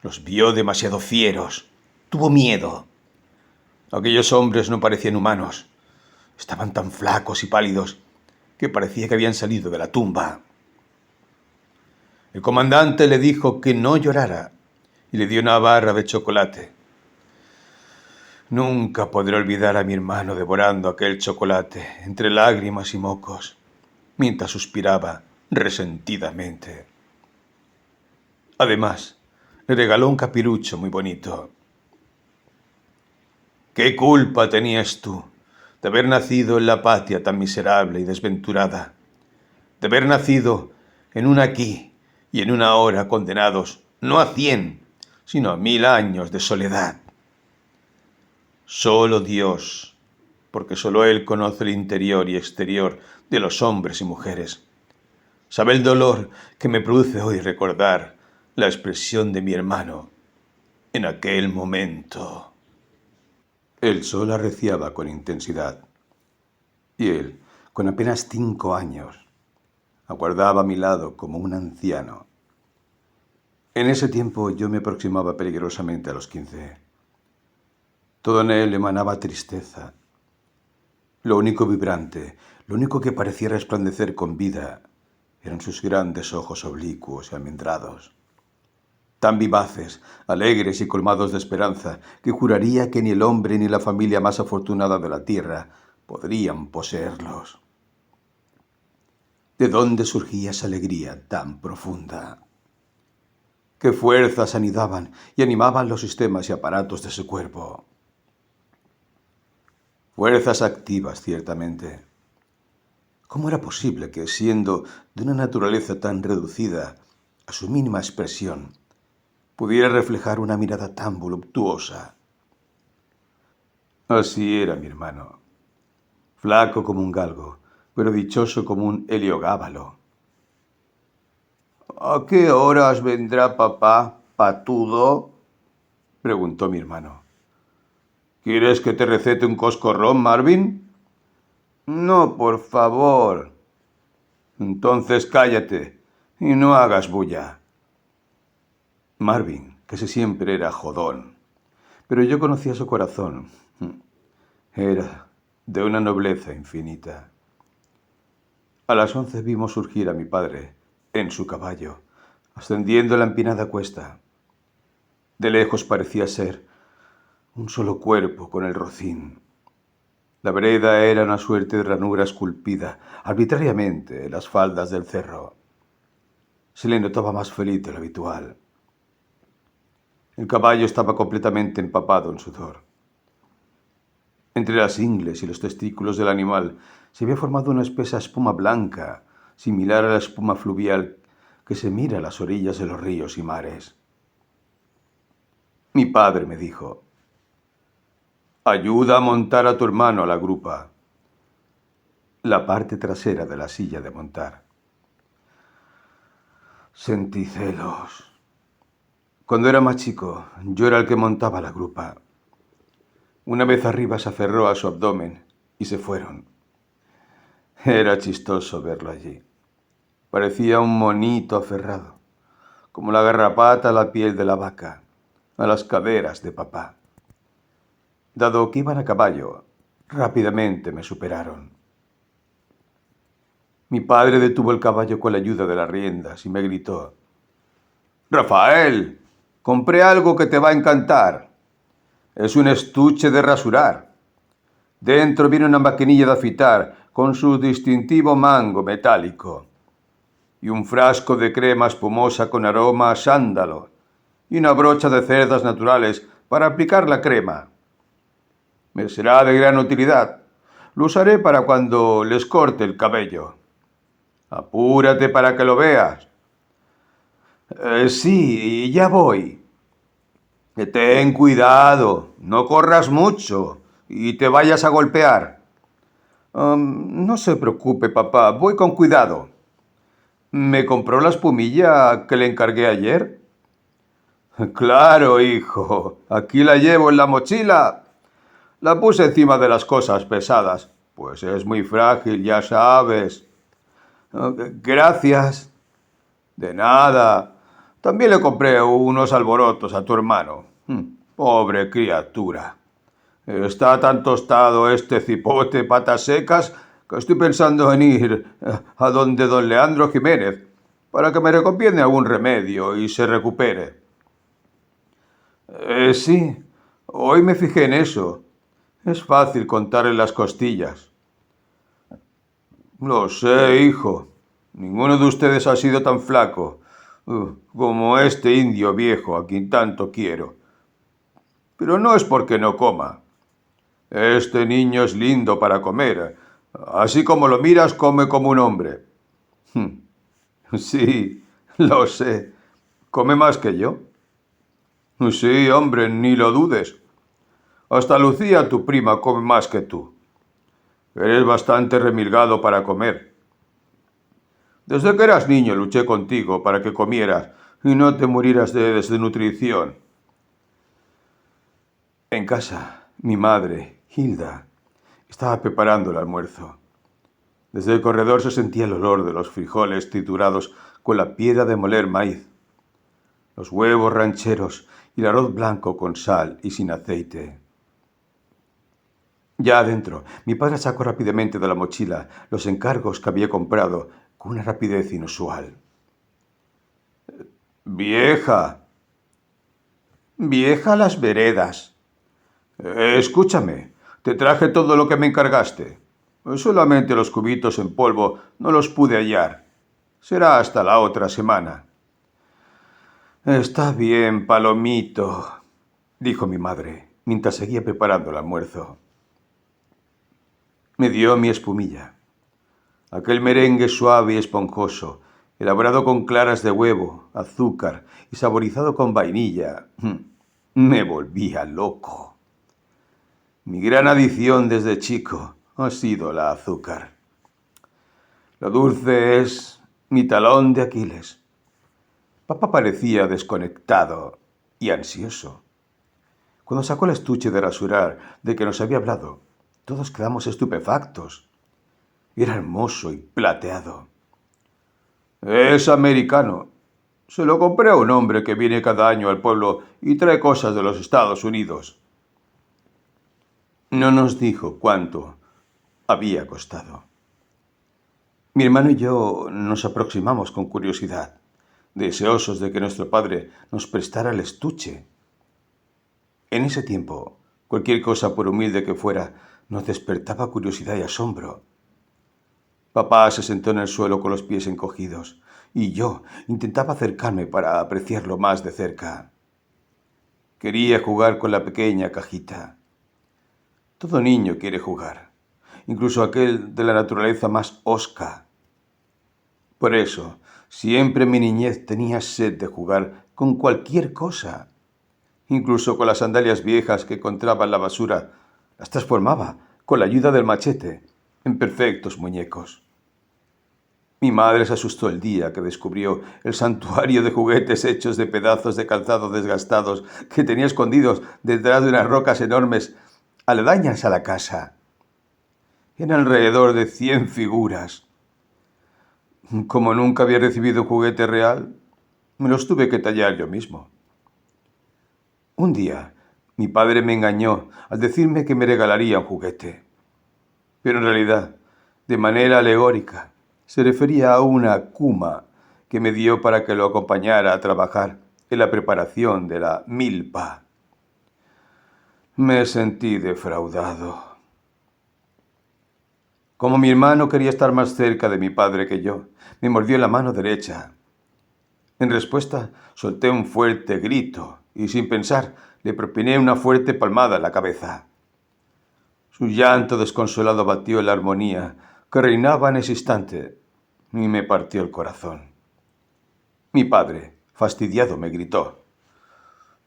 Los vio demasiado fieros. Tuvo miedo. Aquellos hombres no parecían humanos. Estaban tan flacos y pálidos que parecía que habían salido de la tumba. El comandante le dijo que no llorara y le dio una barra de chocolate. Nunca podré olvidar a mi hermano devorando aquel chocolate entre lágrimas y mocos, mientras suspiraba resentidamente. Además, le regaló un capirucho muy bonito. ¿Qué culpa tenías tú de haber nacido en la patria tan miserable y desventurada? De haber nacido en un aquí y en una ahora condenados no a 100, sino a 1000 años de soledad. Solo Dios, porque solo Él conoce el interior y exterior de los hombres y mujeres, sabe el dolor que me produce hoy recordar la expresión de mi hermano en aquel momento. El sol arreciaba con intensidad y él, con apenas 5 años, aguardaba a mi lado como un anciano. En ese tiempo yo me aproximaba peligrosamente a los 15. Todo en él emanaba tristeza. Lo único vibrante, lo único que parecía resplandecer con vida, eran sus grandes ojos oblicuos y almendrados. tan vivaces, alegres y colmados de esperanza, que juraría que ni el hombre ni la familia más afortunada de la tierra podrían poseerlos. ¿De dónde surgía esa alegría tan profunda? ¿Qué fuerzas anidaban y animaban los sistemas y aparatos de su cuerpo? Fuerzas activas, ciertamente. ¿Cómo era posible que, siendo de una naturaleza tan reducida a su mínima expresión, pudiera reflejar una mirada tan voluptuosa? Así era mi hermano, flaco como un galgo, pero dichoso como un heliogábalo. ¿A qué horas vendrá papá, patudo? Preguntó mi hermano. ¿Quieres que te recete un coscorrón, Marvin? No, por favor. Entonces cállate y no hagas bulla. Marvin, casi siempre era jodón, pero yo conocía su corazón. Era de una nobleza infinita. A las 11 vimos surgir a mi padre, en su caballo, ascendiendo la empinada cuesta. De lejos parecía ser un solo cuerpo con el rocín. La vereda era una suerte de ranura esculpida arbitrariamente en las faldas del cerro. Se le notaba más feliz de lo habitual. El caballo estaba completamente empapado en sudor. Entre las ingles y los testículos del animal se había formado una espesa espuma blanca, similar a la espuma fluvial que se mira a las orillas de los ríos y mares. Mi padre me dijo: ayuda a montar a tu hermano a la grupa. La parte trasera de la silla de montar. Sentí celos. Cuando era más chico, yo era el que montaba la grupa. Una vez arriba se aferró a su abdomen y se fueron. Era chistoso verlo allí. Parecía un monito aferrado, como la garrapata a la piel de la vaca, a las caderas de papá. Dado que iban a caballo, rápidamente me superaron. Mi padre detuvo el caballo con la ayuda de las riendas y me gritó: «Rafael, compré algo que te va a encantar. Es un estuche de rasurar. Dentro viene una maquinilla de afitar con su distintivo mango metálico y un frasco de crema espumosa con aroma a sándalo y una brocha de cerdas naturales para aplicar la crema. Me será de gran utilidad. Lo usaré para cuando les corte el cabello. Apúrate para que lo veas». Sí, ya voy. Ten cuidado, no corras mucho y te vayas a golpear. No se preocupe, papá, voy con cuidado. ¿Me compró la espumilla que le encargué ayer? Claro, hijo, aquí la llevo en la mochila. La puse encima de las cosas pesadas, pues es muy frágil, ya sabes. Gracias. De nada. También le compré unos alborotos a tu hermano. Pobre criatura. Está tan tostado este cipote patas secas que estoy pensando en ir a donde don Leandro Jiménez para que me recomiende algún remedio y se recupere. Sí, hoy me fijé en eso. Es fácil contarle las costillas. Lo sé, hijo. Ninguno de ustedes ha sido tan flaco como este indio viejo a quien tanto quiero. Pero no es porque no coma. Este niño es lindo para comer. Así como lo miras, come como un hombre. Sí, lo sé. ¿Come más que yo? Sí, hombre, ni lo dudes. Hasta Lucía, tu prima, come más que tú. Eres bastante remilgado para comer. Desde que eras niño luché contigo para que comieras y no te murieras de desnutrición. En casa, mi madre, Hilda, estaba preparando el almuerzo. Desde el corredor se sentía el olor de los frijoles triturados con la piedra de moler maíz, los huevos rancheros y el arroz blanco con sal y sin aceite. Ya adentro, mi padre sacó rápidamente de la mochila los encargos que había comprado con una rapidez inusual. «Vieja, Vieja las veredas. Escúchame, te traje todo lo que me encargaste. Solamente los cubitos en polvo no los pude hallar. Será hasta la otra semana. Está bien, Palomito, dijo mi madre, mientras seguía preparando el almuerzo. Me dio mi espumilla. Aquel merengue suave y esponjoso, elaborado con claras de huevo, azúcar y saborizado con vainilla, me volvía loco. Mi gran adición desde chico ha sido la azúcar. Lo dulce es mi talón de Aquiles. Papá parecía desconectado y ansioso. Cuando sacó el estuche de rasurar de que nos había hablado, todos quedamos estupefactos. Era hermoso y plateado. Es americano. Se lo compré a un hombre que viene cada año al pueblo y trae cosas de los Estados Unidos. No nos dijo cuánto había costado. Mi hermano y yo nos aproximamos con curiosidad, deseosos de que nuestro padre nos prestara el estuche. En ese tiempo, cualquier cosa, por humilde que fuera, nos despertaba curiosidad y asombro. Papá se sentó en el suelo con los pies encogidos, y yo intentaba acercarme para apreciarlo más de cerca. Quería jugar con la pequeña cajita. Todo niño quiere jugar, incluso aquel de la naturaleza más hosca. Por eso, siempre en mi niñez tenía sed de jugar con cualquier cosa. Incluso con las sandalias viejas que encontraba en la basura, las transformaba, con la ayuda del machete, en perfectos muñecos. Mi madre se asustó el día que descubrió el santuario de juguetes hechos de pedazos de calzado desgastados que tenía escondidos detrás de unas rocas enormes aledañas a la casa. Eran alrededor de 100 figuras. Como nunca había recibido un juguete real, me los tuve que tallar yo mismo. Un día, mi padre me engañó al decirme que me regalaría un juguete. Pero en realidad, de manera alegórica, se refería a una kuma que me dio para que lo acompañara a trabajar en la preparación de la milpa. Me sentí defraudado. Como mi hermano quería estar más cerca de mi padre que yo, me mordió la mano derecha. En respuesta, solté un fuerte grito y, sin pensar, le propiné una fuerte palmada en la cabeza. Su llanto desconsolado batió la armonía que reinaba en ese instante y me partió el corazón. Mi padre, fastidiado, me gritó: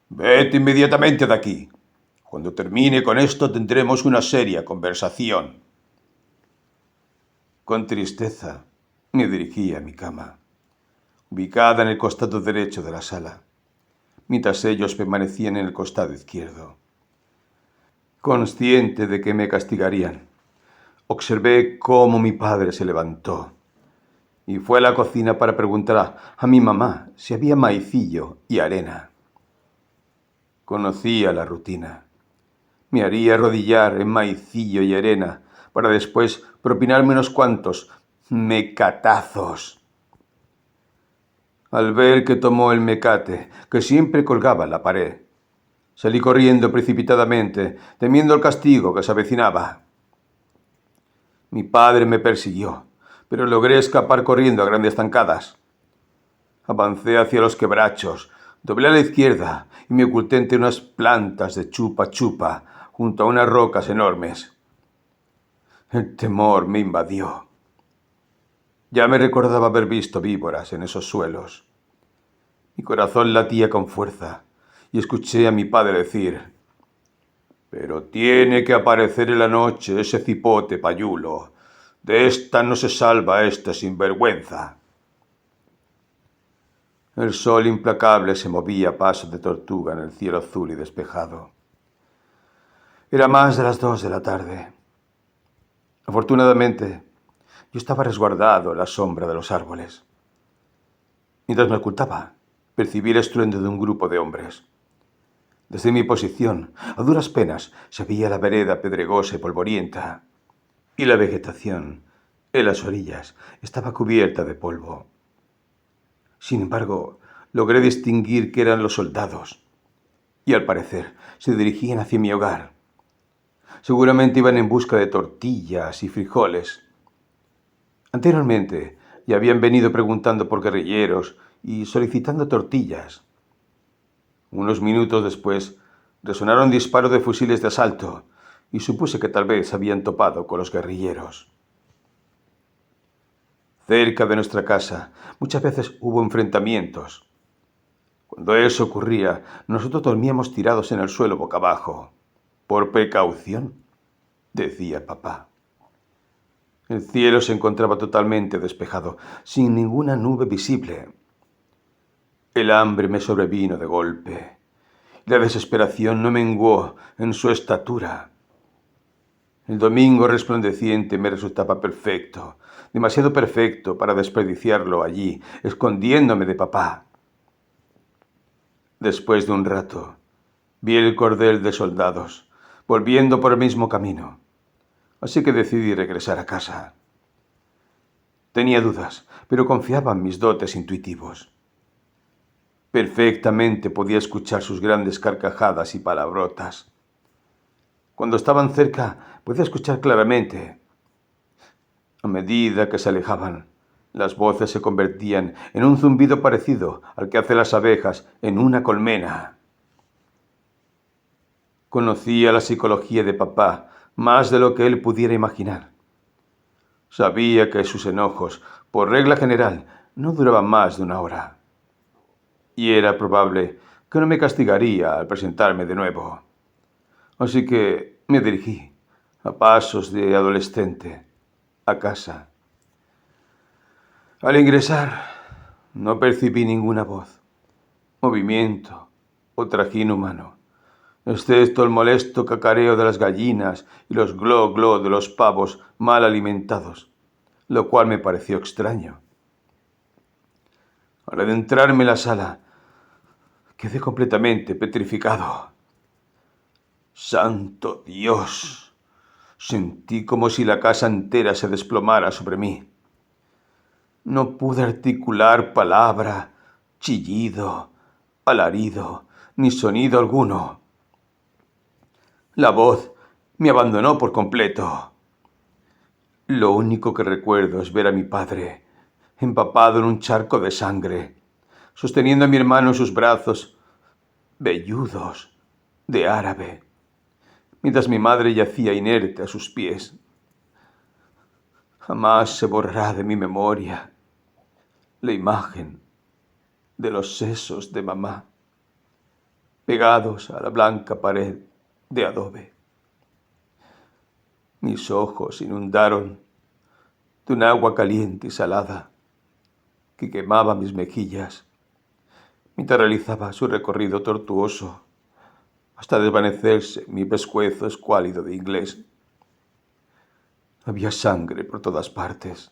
«Vete inmediatamente de aquí. Cuando termine con esto tendremos una seria conversación». Con tristeza me dirigí a mi cama, ubicada en el costado derecho de la sala, mientras ellos permanecían en el costado izquierdo. Consciente de que me castigarían, observé cómo mi padre se levantó y fue a la cocina para preguntar a mi mamá si había maicillo y arena. Conocía la rutina. Me haría arrodillar en maicillo y arena para después propinarme unos cuantos mecatazos. Al ver que tomó el mecate, que siempre colgaba en la pared, salí corriendo precipitadamente, temiendo el castigo que se avecinaba. Mi padre me persiguió, pero logré escapar corriendo a grandes zancadas. Avancé hacia los quebrachos, doblé a la izquierda y me oculté entre unas plantas de chupa chupa junto a unas rocas enormes. El temor me invadió. Ya me recordaba haber visto víboras en esos suelos. Mi corazón latía con fuerza y escuché a mi padre decir: «Pero tiene que aparecer en la noche ese cipote payulo. De esta no se salva este sinvergüenza». El sol implacable se movía a paso de tortuga en el cielo azul y despejado. Era más de las 2 de la tarde. Afortunadamente, yo estaba resguardado en la sombra de los árboles. Mientras me ocultaba, percibí el estruendo de un grupo de hombres. Desde mi posición, a duras penas, se veía la vereda pedregosa y polvorienta, y la vegetación, en las orillas, estaba cubierta de polvo. Sin embargo, logré distinguir que eran los soldados. y al parecer se dirigían hacia mi hogar. Seguramente iban en busca de tortillas y frijoles. Anteriormente ya habían venido preguntando por guerrilleros y solicitando tortillas. Unos minutos después resonaron disparos de fusiles de asalto y supuse que tal vez habían topado con los guerrilleros. Cerca de nuestra casa muchas veces hubo enfrentamientos. Cuando eso ocurría, nosotros dormíamos tirados en el suelo boca abajo. Por precaución, decía papá. El cielo se encontraba totalmente despejado, sin ninguna nube visible. El hambre me sobrevino de golpe. La desesperación no menguó en su estatura. El domingo resplandeciente me resultaba perfecto, demasiado perfecto para desperdiciarlo allí, escondiéndome de papá. Después de un rato, vi el cordel de soldados, volviendo por el mismo camino, así que decidí regresar a casa. Tenía dudas, pero confiaba en mis dotes intuitivos. Perfectamente podía escuchar sus grandes carcajadas y palabrotas. Cuando estaban cerca, podía escuchar claramente. A medida que se alejaban, las voces se convertían en un zumbido parecido al que hacen las abejas en una colmena. Conocía la psicología de papá más de lo que él pudiera imaginar. Sabía que sus enojos, por regla general, no duraban más de una hora. Y era probable que no me castigaría al presentarme de nuevo. Así que me dirigí, a pasos de adolescente, a casa. Al ingresar, no percibí ninguna voz, movimiento o trajín humano, excepto el molesto cacareo de las gallinas y los gló-gló de los pavos mal alimentados, lo cual me pareció extraño. Al adentrarme en la sala, quedé completamente petrificado. ¡Santo Dios! Sentí como si la casa entera se desplomara sobre mí. No pude articular palabra, chillido, alarido, ni sonido alguno. La voz me abandonó por completo. Lo único que recuerdo es ver a mi padre, empapado en un charco de sangre, sosteniendo a mi hermano en sus brazos velludos de árabe, mientras mi madre yacía inerte a sus pies. Jamás se borrará de mi memoria la imagen de los sesos de mamá, pegados a la blanca pared de adobe. Mis ojos inundaron de un agua caliente y salada que quemaba mis mejillas mientras realizaba su recorrido tortuoso hasta desvanecerse mi pescuezo escuálido de inglés. Había sangre por todas partes.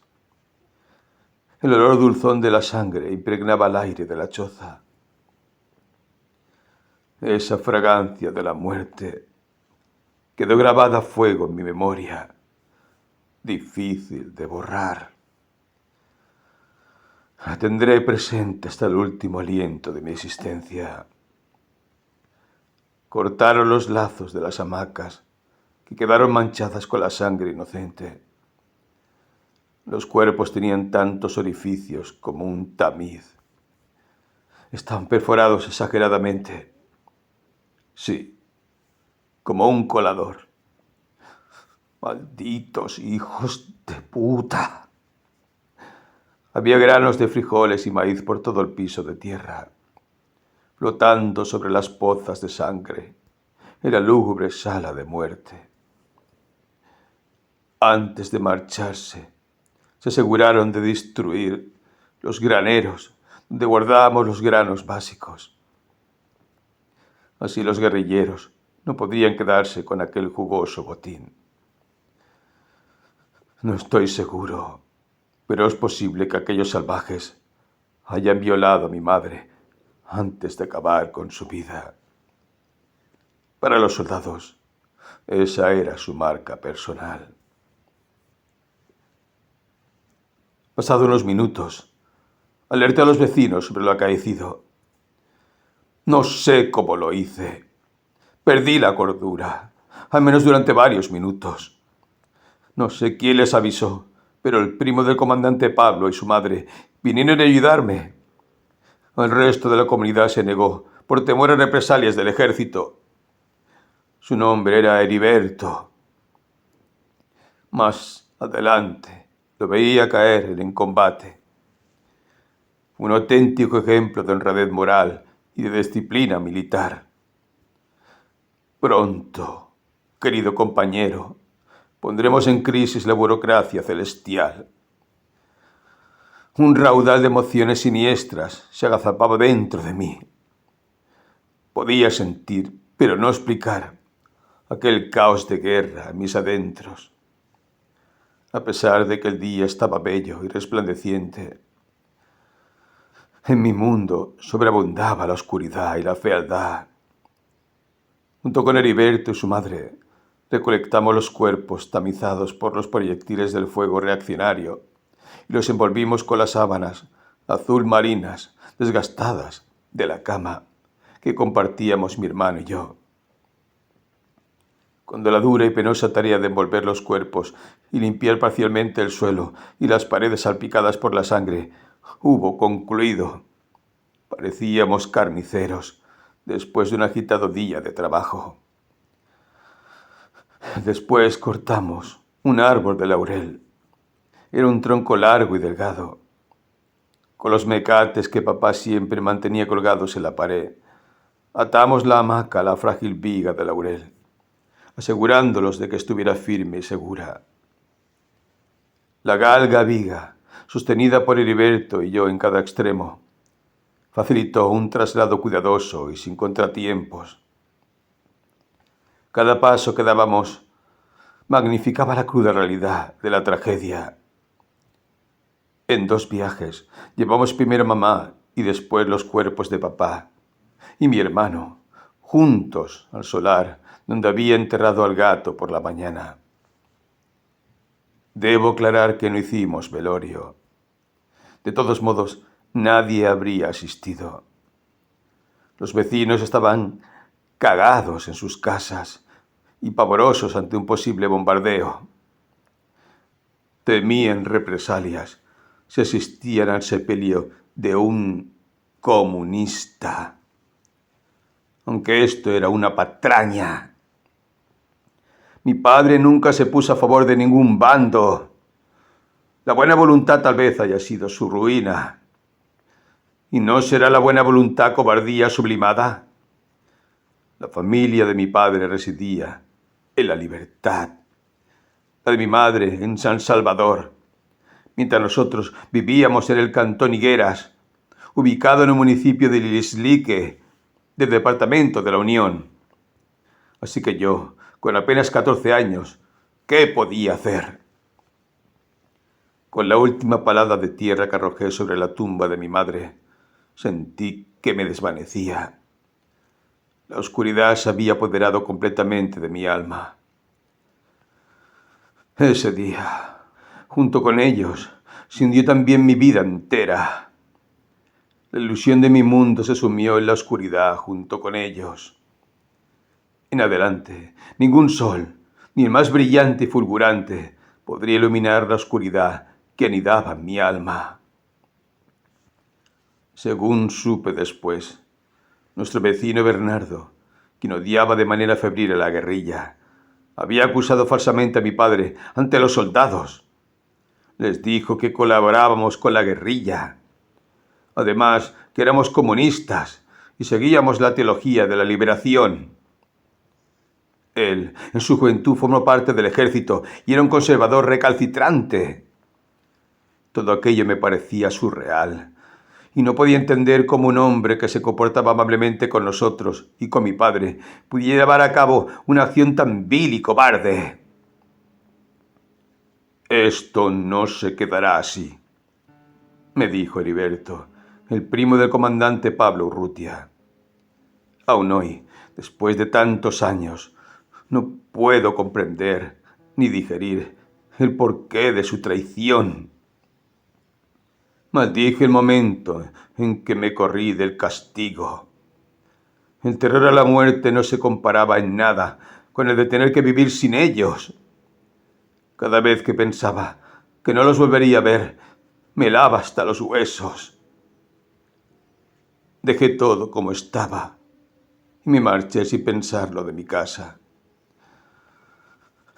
El olor dulzón de la sangre impregnaba el aire de la choza. Esa fragancia de la muerte quedó grabada a fuego en mi memoria, difícil de borrar. La tendré presente hasta el último aliento de mi existencia. Cortaron los lazos de las hamacas, que quedaron manchadas con la sangre inocente. Los cuerpos tenían tantos orificios como un tamiz. Estaban perforados exageradamente. Sí, como un colador. Malditos hijos de puta. Había granos de frijoles y maíz por todo el piso de tierra, flotando sobre las pozas de sangre en la lúgubre sala de muerte. Antes de marcharse, se aseguraron de destruir los graneros donde guardábamos los granos básicos. Así los guerrilleros no podrían quedarse con aquel jugoso botín. No estoy seguro, pero es posible que aquellos salvajes hayan violado a mi madre antes de acabar con su vida. Para los soldados, esa era su marca personal. Pasado unos minutos, alerté a los vecinos sobre lo acaecido. No sé cómo lo hice. Perdí la cordura, al menos durante varios minutos. No sé quién les avisó, pero el primo del comandante Pablo y su madre vinieron a ayudarme. El resto de la comunidad se negó, por temor a represalias del ejército. Su nombre era Heriberto. Más adelante lo veía caer en combate. Un auténtico ejemplo de honradez moral y de disciplina militar. Pronto, querido compañero, pondremos en crisis la burocracia celestial. Un raudal de emociones siniestras se agazapaba dentro de mí. Podía sentir, pero no explicar, aquel caos de guerra en mis adentros. A pesar de que el día estaba bello y resplandeciente, en mi mundo sobreabundaba la oscuridad y la fealdad. Junto con Heriberto y su madre, recolectamos los cuerpos tamizados por los proyectiles del fuego reaccionario y los envolvimos con las sábanas azul marinas desgastadas de la cama que compartíamos mi hermano y yo. Cuando la dura y penosa tarea de envolver los cuerpos y limpiar parcialmente el suelo y las paredes salpicadas por la sangre hubo concluido, parecíamos carniceros después de un agitado día de trabajo. Después cortamos un árbol de laurel. Era un tronco largo y delgado, con los mecates que papá siempre mantenía colgados en la pared. Atamos la hamaca a la frágil viga de laurel, asegurándolos de que estuviera firme y segura. La galga viga, sostenida por Heriberto y yo en cada extremo, facilitó un traslado cuidadoso y sin contratiempos. Cada paso que dábamos magnificaba la cruda realidad de la tragedia. En 2 viajes llevamos primero a mamá y después los cuerpos de papá y mi hermano, juntos al solar donde había enterrado al gato por la mañana. Debo aclarar que no hicimos velorio. De todos modos, nadie habría asistido. Los vecinos estaban cagados en sus casas y pavorosos ante un posible bombardeo. Temían represalias si asistían al sepelio de un comunista. Aunque esto era una patraña. Mi padre nunca se puso a favor de ningún bando. La buena voluntad tal vez haya sido su ruina. ¿Y no será la buena voluntad cobardía sublimada? La familia de mi padre residía en la libertad. La de mi madre en San Salvador, mientras nosotros vivíamos en el cantón Higueras, ubicado en el municipio de Lislique, del departamento de la Unión. Así que yo, con apenas 14 años, ¿qué podía hacer? Con la última palada de tierra que arrojé sobre la tumba de mi madre, sentí que me desvanecía. La oscuridad se había apoderado completamente de mi alma. Ese día, junto con ellos, se hundió también mi vida entera. La ilusión de mi mundo se sumió en la oscuridad junto con ellos. En adelante, ningún sol, ni el más brillante y fulgurante, podría iluminar la oscuridad que anidaba en mi alma. Según supe después, nuestro vecino Bernardo, quien odiaba de manera febril a la guerrilla, había acusado falsamente a mi padre ante los soldados. Les dijo que colaborábamos con la guerrilla. Además, que éramos comunistas y seguíamos la teología de la liberación. Él, en su juventud, formó parte del ejército y era un conservador recalcitrante. Todo aquello me parecía surreal, y no podía entender cómo un hombre que se comportaba amablemente con nosotros y con mi padre pudiera llevar a cabo una acción tan vil y cobarde. Esto no se quedará así, me dijo Heriberto, el primo del comandante Pablo Urrutia. Aún hoy, después de tantos años, no puedo comprender ni digerir el porqué de su traición. Maldije el momento en que me corrí del castigo. El terror a la muerte no se comparaba en nada con el de tener que vivir sin ellos. Cada vez que pensaba que no los volvería a ver, me helaba hasta los huesos. Dejé todo como estaba y me marché sin pensarlo de mi casa.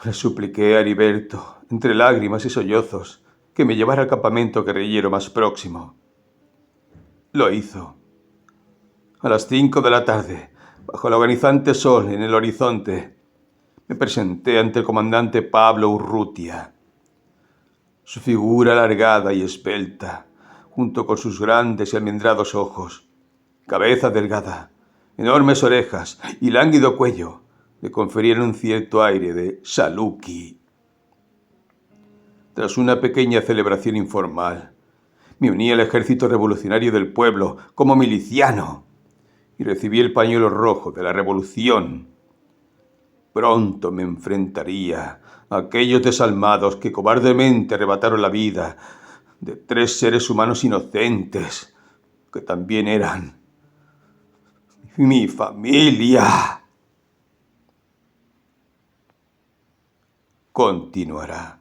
Le supliqué a Heriberto, entre lágrimas y sollozos, que me llevara al campamento guerrillero más próximo. Lo hizo. A las 5 de la tarde, bajo el agonizante sol en el horizonte, me presenté ante el comandante Pablo Urrutia. Su figura alargada y esbelta, junto con sus grandes y almendrados ojos, cabeza delgada, enormes orejas y lánguido cuello, le conferían un cierto aire de saluki. Tras una pequeña celebración informal, me uní al ejército revolucionario del pueblo como miliciano y recibí el pañuelo rojo de la revolución. Pronto me enfrentaría a aquellos desalmados que cobardemente arrebataron la vida de 3 seres humanos inocentes, que también eran mi familia. Continuará.